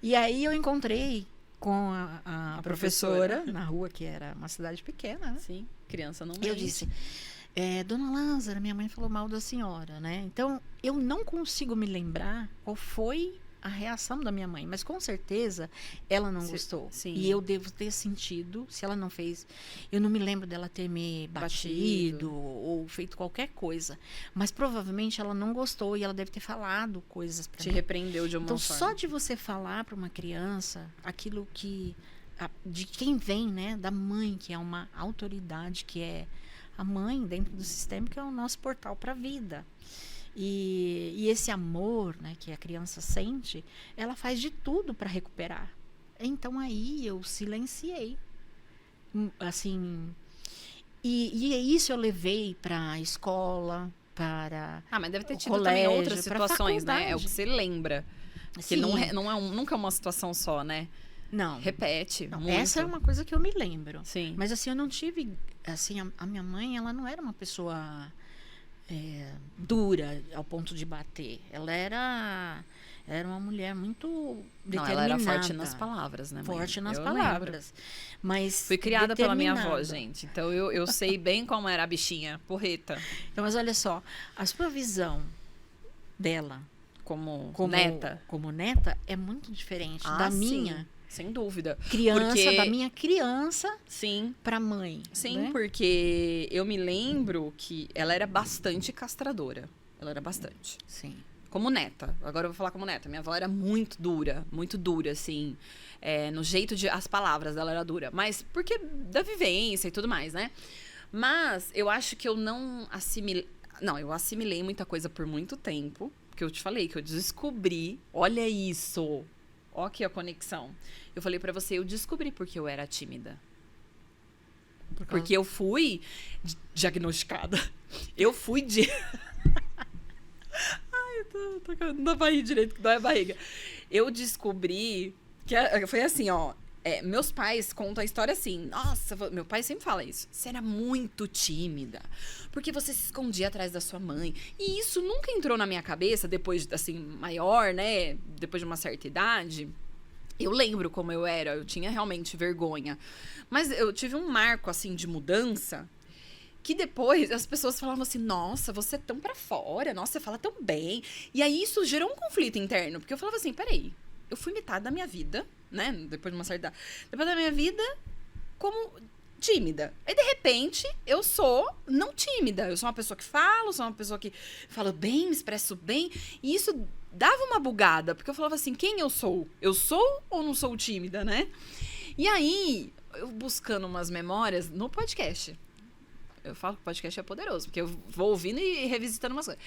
E aí eu encontrei com a professora na rua, que era uma cidade pequena, né? Sim, criança não Eu mente. disse, Dona Lázara, minha mãe falou mal da senhora, né? Então, eu não consigo me lembrar qual foi a reação da minha mãe, mas com certeza ela não gostou. Sim. E eu devo ter sentido, se ela não fez, eu não me lembro dela ter me batido ou feito qualquer coisa, mas provavelmente ela não gostou e ela deve ter falado coisas para Te mim. repreendeu de uma Então, forma. só de você falar para uma criança aquilo que de quem vem, né, da mãe, que é uma autoridade, que é a mãe dentro do sistema, que é o nosso portal para a vida. E esse amor, né, que a criança sente, ela faz de tudo para recuperar. Então aí eu silenciei, assim, e isso eu levei para a escola, para Mas deve ter o tido também colégio, outras pra situações, né? É o faculdade. que você lembra. Que Sim. nunca é uma situação só, né? Não, Repete. não, muito. essa é uma coisa que eu me lembro. Sim. Mas assim, eu não tive, assim, a minha mãe, ela não era uma pessoa dura ao ponto de bater. Ela era uma mulher muito Não, determinada. ela era forte nas palavras, né, mãe? Forte nas Eu palavras. Mas Fui criada pela minha avó, determinada. gente. Então eu sei bem como era a bichinha, porreta. Então, mas olha só, a sua visão dela Como como neta. como neta é muito diferente da sim, minha sem dúvida. criança, Porque- da minha criança Sim, para mãe. sim, né? porque eu me lembro que ela era bastante castradora. Ela era bastante. Sim. Como neta. Agora eu vou falar como neta. Minha avó era muito dura, assim. No jeito de... As palavras dela era dura. Mas porque da vivência e tudo mais, né? Mas eu acho que eu não assimilei... Não, eu assimilei muita coisa por muito tempo. Porque eu te falei que eu descobri... Olha isso! Ó aqui a conexão. Eu falei pra você, eu descobri porque eu era tímida. Porque eu fui diagnosticada. Eu fui de... Não dá pra rir direito, que dói a barriga. Eu descobri que foi assim, ó. Meus pais contam a história assim. Nossa, meu pai sempre fala isso. Você era muito tímida. Porque você se escondia atrás da sua mãe. E isso nunca entrou na minha cabeça, depois, assim, maior, né? Depois de uma certa idade. Eu lembro como eu era. Eu tinha realmente vergonha. Mas eu tive um marco, assim, de mudança. Que depois as pessoas falavam assim, nossa, você é tão pra fora, nossa, você fala tão bem. E aí isso gerou um conflito interno, porque eu falava assim, peraí, eu fui metade da minha vida, né, depois de uma certa idade, depois da minha vida como tímida. Aí, de repente, eu sou não tímida, eu sou uma pessoa que falo, sou uma pessoa que falo bem, me expresso bem, e isso dava uma bugada, porque eu falava assim, quem eu sou? Eu sou ou não sou tímida, né? E aí, eu buscando umas memórias no podcast. Eu falo que o podcast é poderoso, porque eu vou ouvindo e revisitando umas coisas.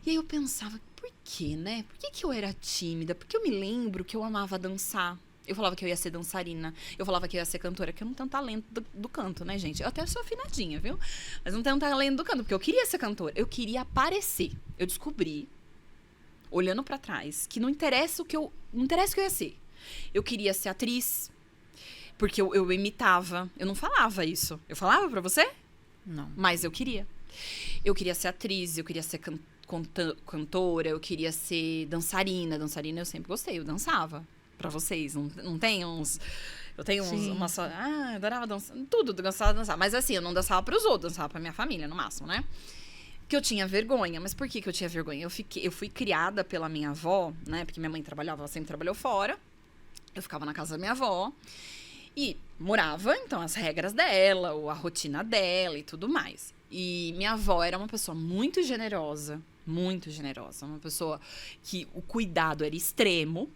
E aí eu pensava, por quê, né? Por que eu era tímida? Porque eu me lembro que eu amava dançar. Eu falava que eu ia ser dançarina. Eu falava que eu ia ser cantora, que eu não tenho talento do canto, né, gente? Eu até sou afinadinha, viu? Mas não tenho talento do canto, porque eu queria ser cantora. Eu queria aparecer. Eu descobri, olhando pra trás, que não interessa o que eu ia ser. Eu queria ser atriz, porque eu imitava. Eu não falava isso. Eu falava pra você? Não. Mas eu queria. Eu queria ser atriz, eu queria ser cantora, eu queria ser dançarina. Dançarina eu sempre gostei, eu dançava. Pra vocês, não tem uns... Eu tenho uma só... eu adorava dançar. Tudo, eu gostava de dançar. Mas assim, eu não dançava pros outros, dançava pra minha família, no máximo, né? Que eu tinha vergonha. Mas por que eu tinha vergonha? Eu fui criada pela minha avó, né? Porque minha mãe trabalhava, ela sempre trabalhou fora. Eu ficava na casa da minha avó. E morava, então, as regras dela, a rotina dela e tudo mais. E minha avó era uma pessoa muito generosa. Uma pessoa que o cuidado era extremo.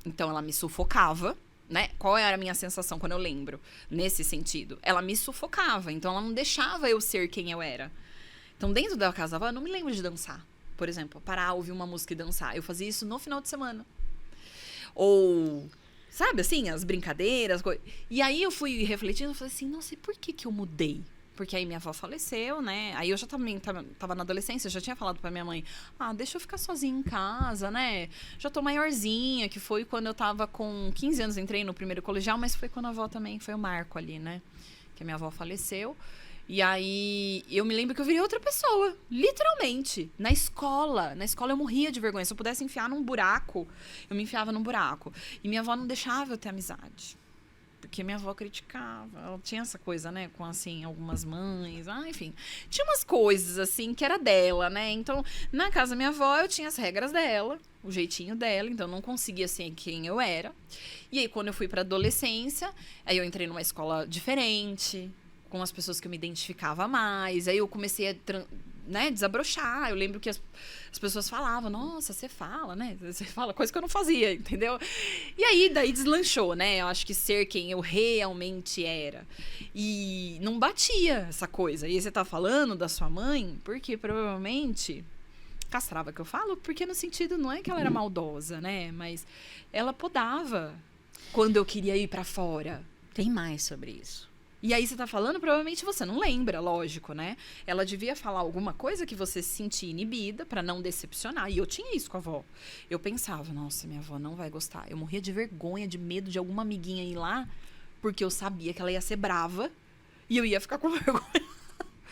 Então, ela me sufocava, né? Qual era a minha sensação quando eu lembro? Nesse sentido. Ela me sufocava, então ela não deixava eu ser quem eu era. Então, dentro da casa da avó, eu não me lembro de dançar. Por exemplo, parar, ouvir uma música e dançar. Eu fazia isso no final de semana. Ou... Sabe, assim, as brincadeiras, coisas. E aí eu fui refletindo, eu falei assim, nossa, e por que eu mudei? Porque aí minha avó faleceu, né? Aí eu já também tava na adolescência, eu já tinha falado pra minha mãe, deixa eu ficar sozinha em casa, né? Já tô maiorzinha, que foi quando eu tava com 15 anos, entrei no primeiro colegial, mas foi quando a avó também, foi o marco ali, né? Que a minha avó faleceu. E aí, eu me lembro que eu virei outra pessoa, literalmente, na escola. Na escola eu morria de vergonha. Se eu pudesse enfiar num buraco, eu me enfiava num buraco. E minha avó não deixava eu ter amizade. Porque minha avó criticava. Ela tinha essa coisa, né? Com, assim, algumas mães. Enfim. Tinha umas coisas, assim, que era dela, né? Então, na casa da minha avó, eu tinha as regras dela. O jeitinho dela. Então, eu não conseguia ser quem eu era. E aí, quando eu fui pra adolescência, aí eu entrei numa escola diferente, com as pessoas que eu me identificava mais. Aí eu comecei a desabrochar. Eu lembro que as pessoas falavam, nossa, você fala, né? Você fala coisa que eu não fazia, entendeu? E aí, daí deslanchou, né? Eu acho que ser quem eu realmente era. E não batia essa coisa. E aí você tá falando da sua mãe, porque provavelmente castrava, que eu falo, porque no sentido não é que ela era maldosa, né? Mas ela podava quando eu queria ir pra fora. Tem mais sobre isso. E aí você tá falando, provavelmente você não lembra, lógico, né? Ela devia falar alguma coisa que você se sentia inibida pra não decepcionar. E eu tinha isso com a avó. Eu pensava, nossa, minha avó não vai gostar. Eu morria de vergonha, de medo de alguma amiguinha ir lá, porque eu sabia que ela ia ser brava e eu ia ficar com vergonha.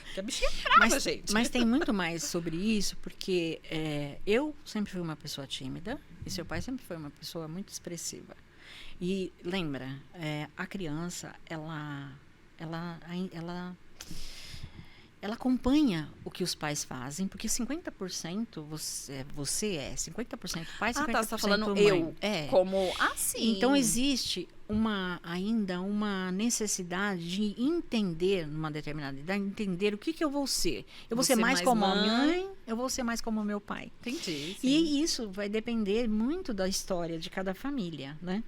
Porque a bichinha é brava, gente. Mas tem muito mais sobre isso, porque eu sempre fui uma pessoa tímida e seu pai sempre foi uma pessoa muito expressiva. E lembra, a criança, ela acompanha o que os pais fazem, porque 50% você é, 50% pai, 50% você tá falando mãe. eu, como assim? Então existe ainda uma necessidade de entender, numa determinada idade, entender o que eu vou ser. Eu vou ser mais como a mãe, eu vou ser mais como o meu pai. Entendi. Sim. E isso vai depender muito da história de cada família, né?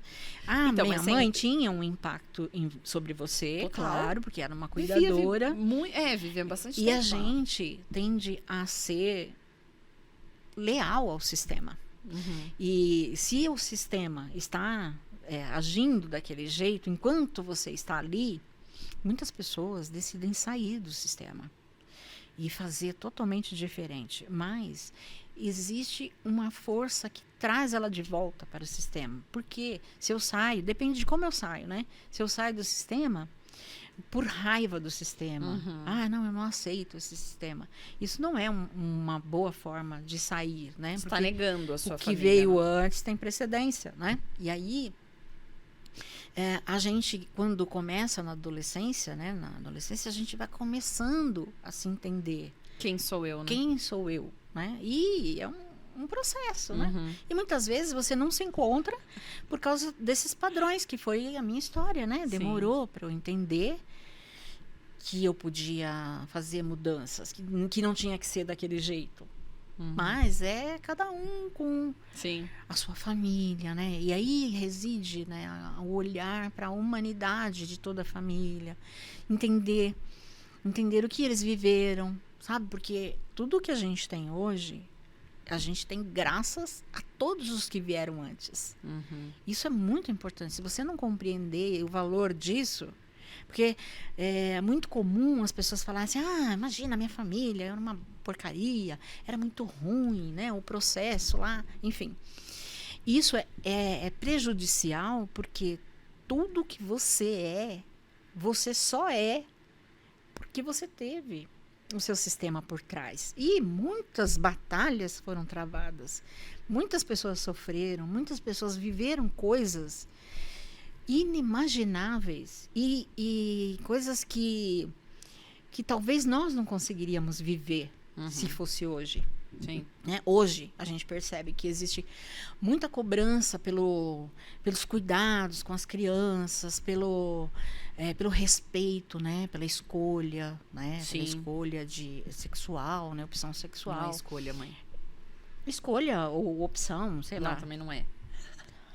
Então, minha mãe tinha um impacto sobre você, total, claro, porque era uma cuidadora. Vivia bastante e tempo. A gente tende a ser leal ao sistema. Uhum. E se o sistema está agindo daquele jeito, enquanto você está ali, muitas pessoas decidem sair do sistema e fazer totalmente diferente. Mas existe uma força que traz ela de volta para o sistema. Porque se eu saio, depende de como eu saio, né? Se eu saio do sistema por raiva do sistema, não, eu não aceito esse sistema. Isso não é uma boa forma de sair, né? Você está negando a sua família. O que veio antes tem precedência, né? E aí a gente, quando começa na adolescência, né? Na adolescência, a gente vai começando a se entender. Quem sou eu, né? Quem sou eu, né? E é um processo, né? E muitas vezes você não se encontra por causa desses padrões, que foi a minha história, né? Demorou para eu entender que eu podia fazer mudanças, que não tinha que ser daquele jeito. Mas cada um com a sua família, né? E aí reside, né, o olhar para a humanidade de toda a família, entender o que eles viveram, sabe? Porque tudo que a gente tem hoje, a gente tem graças a todos os que vieram antes. Isso é muito importante. Se você não compreender o valor disso, porque é muito comum as pessoas falarem assim, imagina, a minha família era uma porcaria, era muito ruim, né? O processo lá, enfim. Isso é prejudicial, porque tudo que você só é porque você teve o seu sistema por trás. E muitas batalhas foram travadas. Muitas pessoas sofreram, muitas pessoas viveram coisas inimagináveis e coisas que talvez nós não conseguiríamos viver se fosse hoje. Sim. Né? Hoje a gente percebe que existe muita cobrança pelos cuidados com as crianças, pelo respeito, né? Pela escolha, né? Pela escolha sexual, né? Opção sexual. Não é escolha, mãe. Escolha ou opção, sei lá. Não, também não é.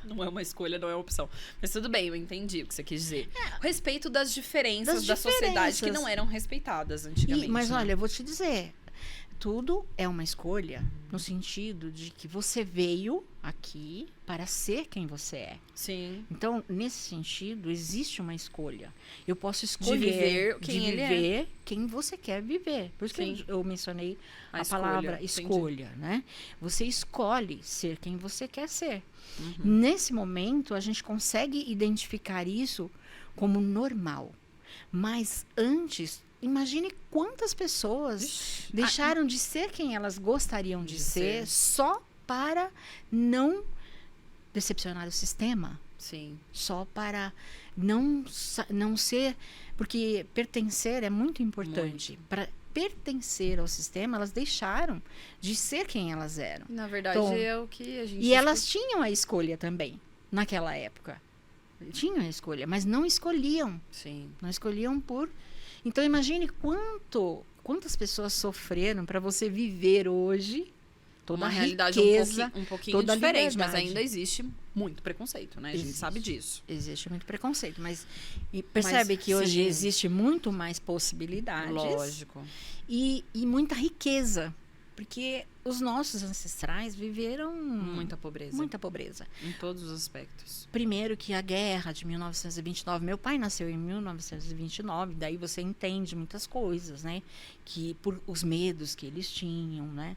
Não é uma escolha, não é uma opção. Mas tudo bem, eu entendi o que você quis dizer. O respeito das diferenças da sociedade que não eram respeitadas antigamente. Mas olha, eu vou te dizer, tudo é uma escolha no sentido de que você veio aqui para ser quem você é. Sim. Então, nesse sentido, existe uma escolha. Eu posso escolher de viver quem você quer viver. Por isso que eu mencionei a escolha, palavra escolha, né? Você escolhe ser quem você quer ser. Nesse momento, a gente consegue identificar isso como normal. Mas antes, imagine quantas pessoas deixaram de ser quem elas gostariam de ser só para não decepcionar o sistema. Sim. Só para não ser... Porque pertencer é muito importante. Para pertencer ao sistema, elas deixaram de ser quem elas eram. Na verdade, Então, é o que a gente... E elas tinham a escolha também, naquela época. Tinham a escolha, mas não escolhiam. Sim. Não escolhiam por... Então, imagine quantas pessoas sofreram para você viver hoje toda Uma a realidade riqueza, um pouquinho toda a diferente, mas liberdade. ainda existe muito preconceito, né? A gente sabe disso. Existe muito preconceito, mas percebe que hoje sim. existe muito mais possibilidades. Lógico. E muita riqueza. Porque os nossos ancestrais viveram Muita pobreza. muita pobreza. Em todos os aspectos. Primeiro que a guerra de 1929, meu pai nasceu em 1929, daí você entende muitas coisas, né? Que por os medos que eles tinham, né?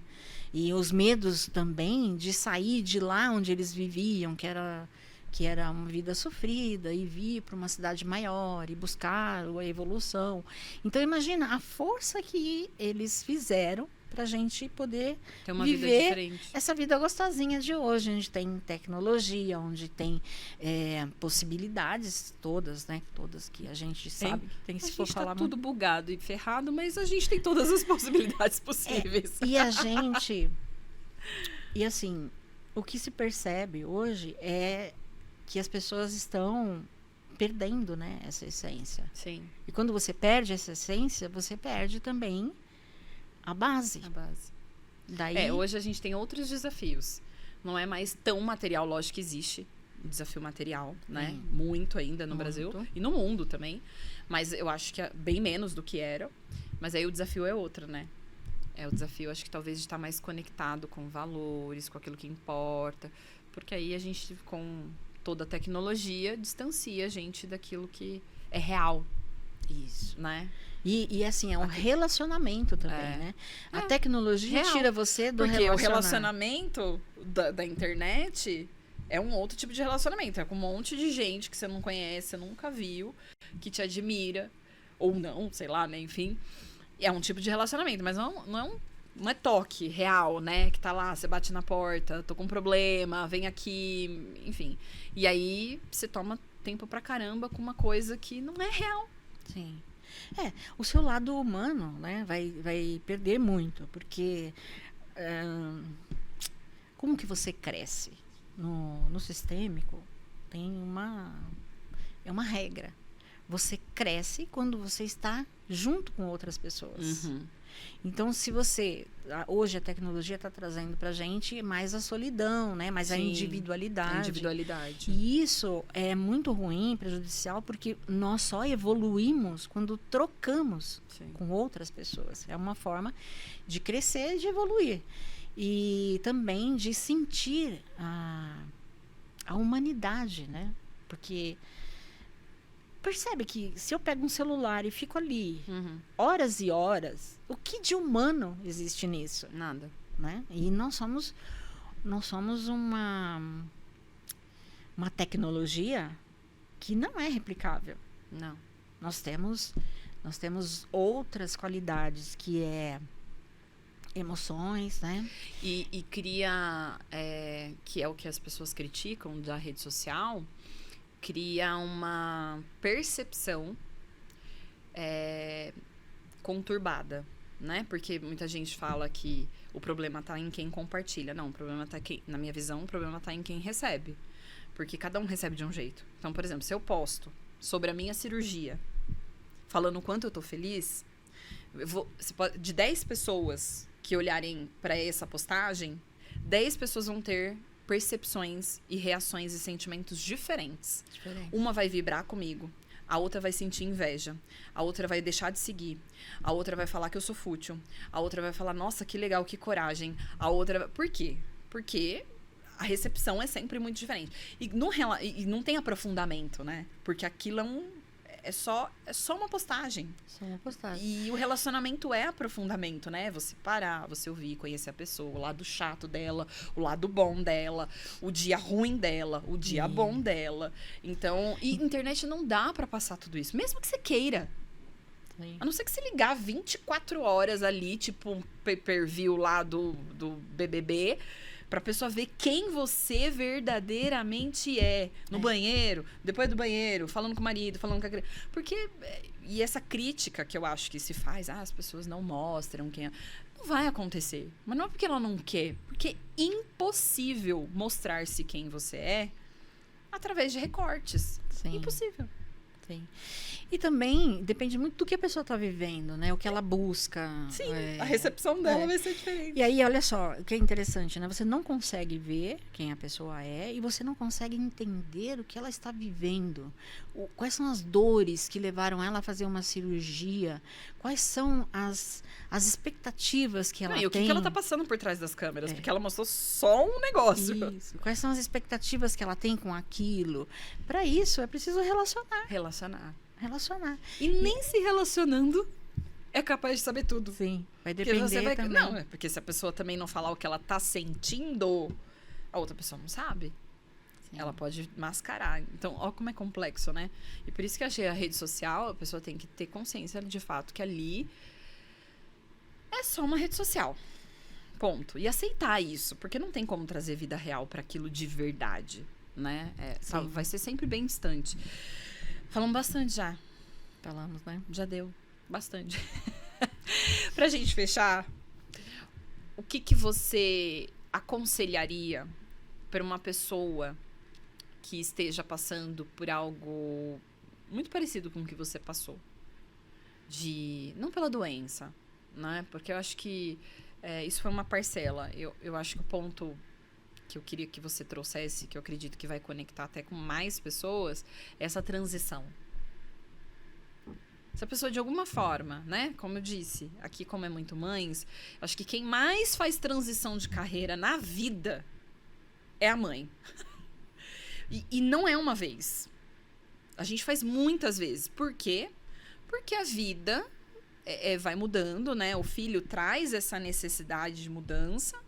E os medos também de sair de lá onde eles viviam, que era uma vida sofrida, e vir para uma cidade maior e buscar a evolução. Então imagina a força que eles fizeram para a gente poder Tem uma vida viver diferente. essa vida gostosinha de hoje, onde tem tecnologia, onde tem possibilidades todas, né? Todas que a gente sabe que tem, se A for gente falar tá tudo bugado e ferrado, mas a gente tem todas as possibilidades possíveis. E a gente... E assim, o que se percebe hoje é que as pessoas estão perdendo, né, essa essência. Sim, E quando você perde essa essência, você perde também a base. a base. Daí, Hoje a gente tem outros desafios. Não é mais tão material, lógico que existe o desafio material, né? Muito ainda no Muito. Brasil e no mundo também. Mas eu acho que é bem menos do que era. Mas aí o desafio é outro, né? O desafio, acho que talvez de estar mais conectado com valores, com aquilo que importa. Porque aí a gente, com toda a tecnologia, distancia a gente daquilo que é real. Isso. Né? E assim, é um relacionamento também, né? A tecnologia Real. tira você do Porque o relacionamento. relacionamento da internet é um outro tipo de relacionamento. É com um monte de gente que você não conhece, você nunca viu, que te admira, ou não, sei lá, né? Enfim. É um tipo de relacionamento, mas não é toque real, né? Que tá lá, você bate na porta, tô com um problema, vem aqui, enfim. E aí você toma tempo pra caramba com uma coisa que não é real. Sim. O seu lado humano, né, vai perder muito, porque como que você cresce? No sistêmico tem é uma regra. Você cresce quando você está junto com outras pessoas. Uhum. Então, se você... Hoje a tecnologia está trazendo para a gente mais a solidão, né? Mais a Sim, individualidade. A individualidade. E isso é muito ruim, prejudicial, porque nós só evoluímos quando trocamos Sim. com outras pessoas. É uma forma de crescer e de evoluir. E também de sentir a humanidade, né? Porque... Percebe que se eu pego um celular e fico ali horas e horas, o que de humano existe nisso? Nada. Né? E nós somos uma tecnologia que não é replicável. Não. Nós temos outras qualidades, que é emoções, né? E cria, que é o que as pessoas criticam da rede social, cria uma percepção conturbada, né? Porque muita gente fala que o problema está em quem compartilha. Não, o problema está na minha visão, o problema está em quem recebe. Porque cada um recebe de um jeito. Então, por exemplo, se eu posto sobre a minha cirurgia, falando o quanto eu tô feliz, de 10 pessoas que olharem para essa postagem, 10 pessoas vão ter percepções e reações e sentimentos diferentes. Uma vai vibrar comigo, a outra vai sentir inveja, a outra vai deixar de seguir, a outra vai falar que eu sou fútil, a outra vai falar, nossa, que legal, que coragem, a outra... Por quê? Porque a recepção é sempre muito diferente. E não tem aprofundamento, né? Porque aquilo é só uma postagem. Só uma postagem. E o relacionamento é aprofundamento, né? Você parar, você ouvir, conhecer a pessoa, o lado chato dela, o lado bom dela, o dia ruim dela, o dia bom dela. Então, e internet não dá pra passar tudo isso, mesmo que você queira. Sim. A não ser que você ligar 24 horas ali, tipo um pay-per-view lá do BBB, Pra pessoa ver quem você verdadeiramente é. No banheiro, depois do banheiro, falando com o marido, falando com a criança. Porque, e essa crítica que eu acho que se faz, as pessoas não mostram quem é. Não vai acontecer. Mas não é porque ela não quer. Porque é impossível mostrar-se quem você é através de recortes. Sim. Impossível. Sim. E também depende muito do que a pessoa está vivendo, né? O que ela busca. Sim, a recepção dela vai ser diferente. E aí, olha só, o que é interessante, né? Você não consegue ver quem a pessoa é e você não consegue entender o que ela está vivendo. Quais são as dores que levaram ela a fazer uma cirurgia? Quais são as expectativas que ela tem? E o que ela está passando por trás das câmeras? Porque ela mostrou só um negócio. Isso. Quais são as expectativas que ela tem com aquilo? Para isso, é preciso relacionar. E nem se relacionando é capaz de saber tudo. Sim, vai Porque depender você vai... também. Não, porque se a pessoa também não falar o que ela tá sentindo, a outra pessoa não sabe. Sim. Ela pode mascarar. Então, ó como é complexo, né? E por isso que eu achei a rede social, a pessoa tem que ter consciência de fato que ali é só uma rede social. Ponto. E aceitar isso, porque não tem como trazer vida real para aquilo de verdade, né? Vai ser sempre bem distante. Falamos bastante já. Falamos, né? Já deu. Bastante. Pra gente fechar, o que você aconselharia para uma pessoa que esteja passando por algo muito parecido com o que você passou? Não pela doença, né? Porque eu acho que isso foi uma parcela. Eu acho que o ponto que eu queria que você trouxesse, que eu acredito que vai conectar até com mais pessoas, é essa transição. Se a pessoa, de alguma forma, né? Como eu disse, aqui como é muito mães, acho que quem mais faz transição de carreira na vida é a mãe. E não é uma vez. A gente faz muitas vezes. Por quê? Porque a vida vai mudando, né? O filho traz essa necessidade de mudança.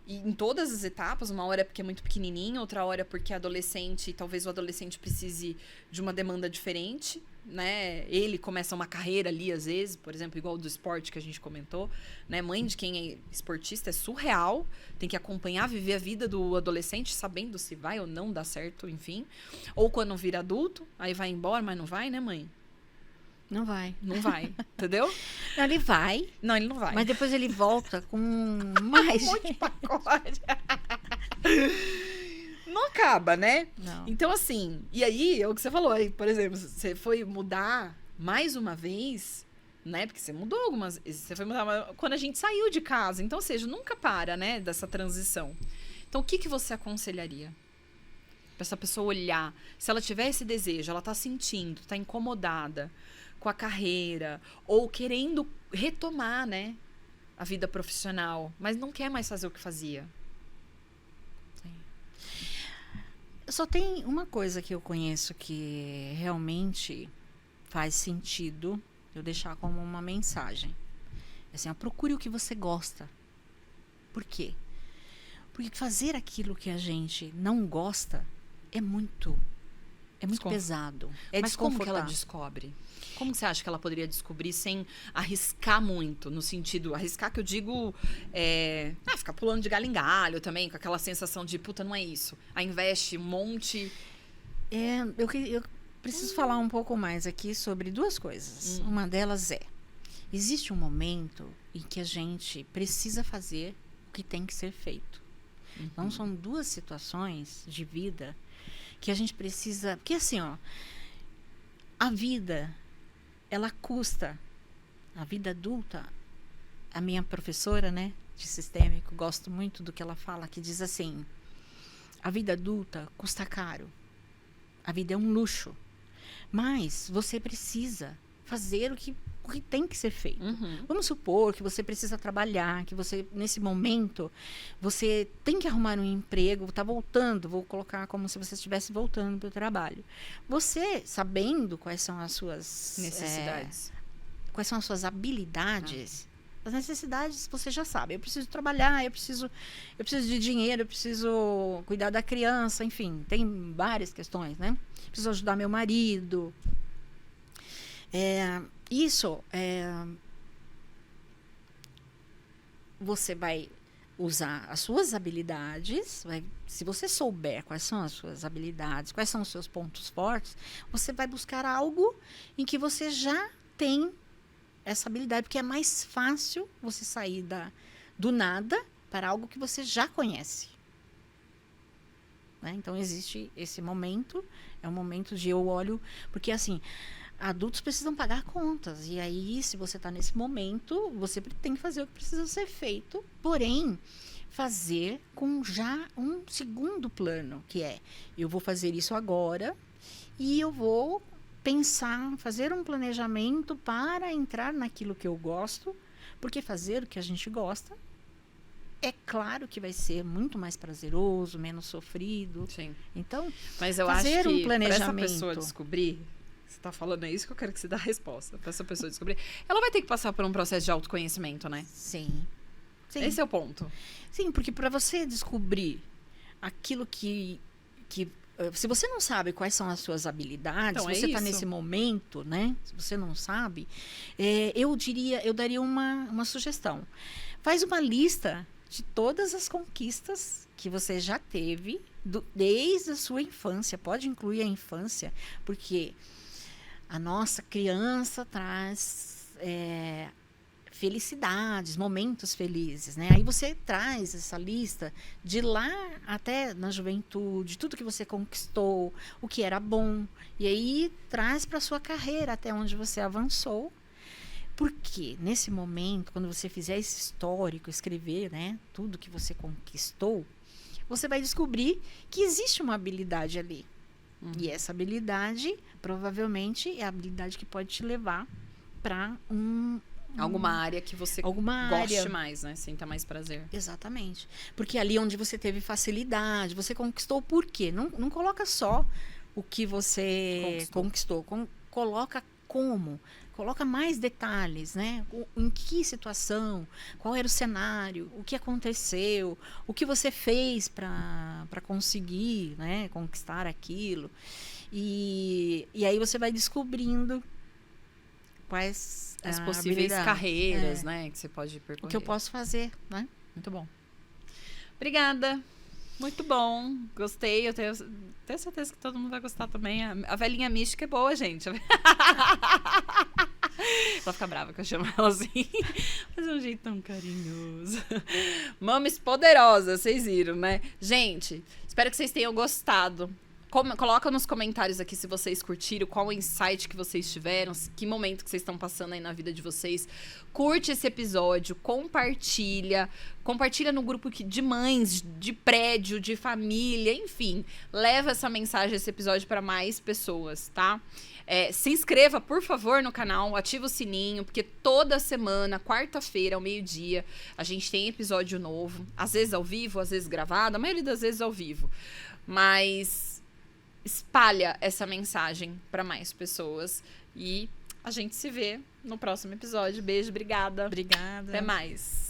E em todas as etapas, uma hora é porque é muito pequenininho, outra hora é porque é adolescente, e talvez o adolescente precise de uma demanda diferente, né? Ele começa uma carreira ali, às vezes, por exemplo, igual do esporte que a gente comentou, né? Mãe de quem é esportista é surreal, tem que acompanhar, viver a vida do adolescente, sabendo se vai ou não dar certo, enfim. Ou quando vira adulto, aí vai embora, mas não vai, né, mãe? Não vai. Não vai, entendeu? Não, ele vai. Não, ele não vai. Mas depois ele volta com mais. Um monte de pacote. Não acaba, né? Não. Então, assim, e aí, é o que você falou aí, por exemplo, você foi mudar mais uma vez, né? Porque você mudou algumas vezes, você foi mudar quando a gente saiu de casa. Então, ou seja, nunca para, né, dessa transição. Então, o que você aconselharia? Pra essa pessoa olhar, se ela tiver esse desejo, ela tá sentindo, tá incomodada com a carreira, ou querendo retomar, né, a vida profissional, mas não quer mais fazer o que fazia. Só tem uma coisa que eu conheço que realmente faz sentido eu deixar como uma mensagem. Assim, procure o que você gosta. Por quê? Porque fazer aquilo que a gente não gosta é muito pesado. Mas como que ela descobre? Como você acha que ela poderia descobrir sem arriscar muito? No sentido, arriscar que eu digo, ficar pulando de galho em galho também, com aquela sensação de, puta, não é isso. Aí investe um monte. Eu preciso falar um pouco mais aqui sobre duas coisas. Uma delas existe um momento em que a gente precisa fazer o que tem que ser feito. Então, são duas situações de vida que a gente precisa... Porque assim, a vida, ela custa. A vida adulta, a minha professora, né, de sistêmico, gosto muito do que ela fala, que diz assim, a vida adulta custa caro. A vida é um luxo. Mas você precisa fazer o que tem que ser feito. Vamos supor que você precisa trabalhar, que você, nesse momento, você tem que arrumar um emprego, está voltando, vou colocar como se você estivesse voltando para o trabalho. Você, sabendo quais são as suas necessidades, quais são as suas habilidades, as necessidades você já sabe. Eu preciso trabalhar, eu preciso de dinheiro, eu preciso cuidar da criança, enfim, tem várias questões, né? Preciso ajudar meu marido. Isso, você vai usar as suas habilidades, se você souber quais são as suas habilidades, quais são os seus pontos fortes, você vai buscar algo em que você já tem essa habilidade, porque é mais fácil você sair do nada para algo que você já conhece. Né? Então, existe esse momento, é um momento de eu olho, porque assim, adultos precisam pagar contas, e aí, se você está nesse momento, você tem que fazer o que precisa ser feito, porém, fazer com já um segundo plano, que é, eu vou fazer isso agora, e eu vou pensar, fazer um planejamento para entrar naquilo que eu gosto, porque fazer o que a gente gosta, é claro que vai ser muito mais prazeroso, menos sofrido. Sim. Então, mas eu fazer acho que um planejamento. para essa pessoa descobrir, você tá falando, é isso que eu quero que você dê a resposta. Para essa pessoa descobrir, ela vai ter que passar por um processo de autoconhecimento, né? Sim. Esse é o ponto. Sim, porque para você descobrir aquilo que se você não sabe quais são as suas habilidades, Então, você está nesse momento, né? Se você não sabe, eu daria uma sugestão. Faz uma lista de todas as conquistas que você já teve desde a sua infância. Pode incluir a infância, porque a nossa criança traz felicidades, momentos felizes, né? Aí você traz essa lista de lá até na juventude, tudo que você conquistou, o que era bom, e aí traz para sua carreira até onde você avançou. Porque nesse momento, quando você fizer esse histórico, escrever, né, tudo que você conquistou, você vai descobrir que existe uma habilidade ali. E essa habilidade, provavelmente, é a habilidade que pode te levar para alguma área que você goste mais, né? Sinta mais prazer. Exatamente. Porque ali onde você teve facilidade, você conquistou por quê? Não coloca só o que você conquistou. Coloca como. Coloca mais detalhes, né? Em que situação, qual era o cenário, o que aconteceu, o que você fez para conseguir, né, conquistar aquilo. E aí você vai descobrindo quais as possíveis carreiras, né, que você pode percorrer. O que eu posso fazer, né? Muito bom. Obrigada. Muito bom. Gostei. Eu tenho certeza que todo mundo vai gostar também. A velhinha mística é boa, gente. Ela fica brava que eu chamo ela assim. Mas é um jeito tão carinhoso. Mames poderosas, vocês viram, né? Gente, espero que vocês tenham gostado. Coloca nos comentários aqui se vocês curtiram, qual o insight que vocês tiveram, que momento que vocês estão passando aí na vida de vocês. Curte esse episódio, compartilha no grupo de mães, de prédio, de família, enfim. Leva essa mensagem, esse episódio para mais pessoas, tá? Se inscreva, por favor, no canal, ativa o sininho, porque toda semana, quarta-feira, ao meio-dia, a gente tem episódio novo. Às vezes ao vivo, às vezes gravado, a maioria das vezes ao vivo. Mas espalha essa mensagem para mais pessoas e a gente se vê no próximo episódio. Beijo, obrigada. Obrigada. Até mais.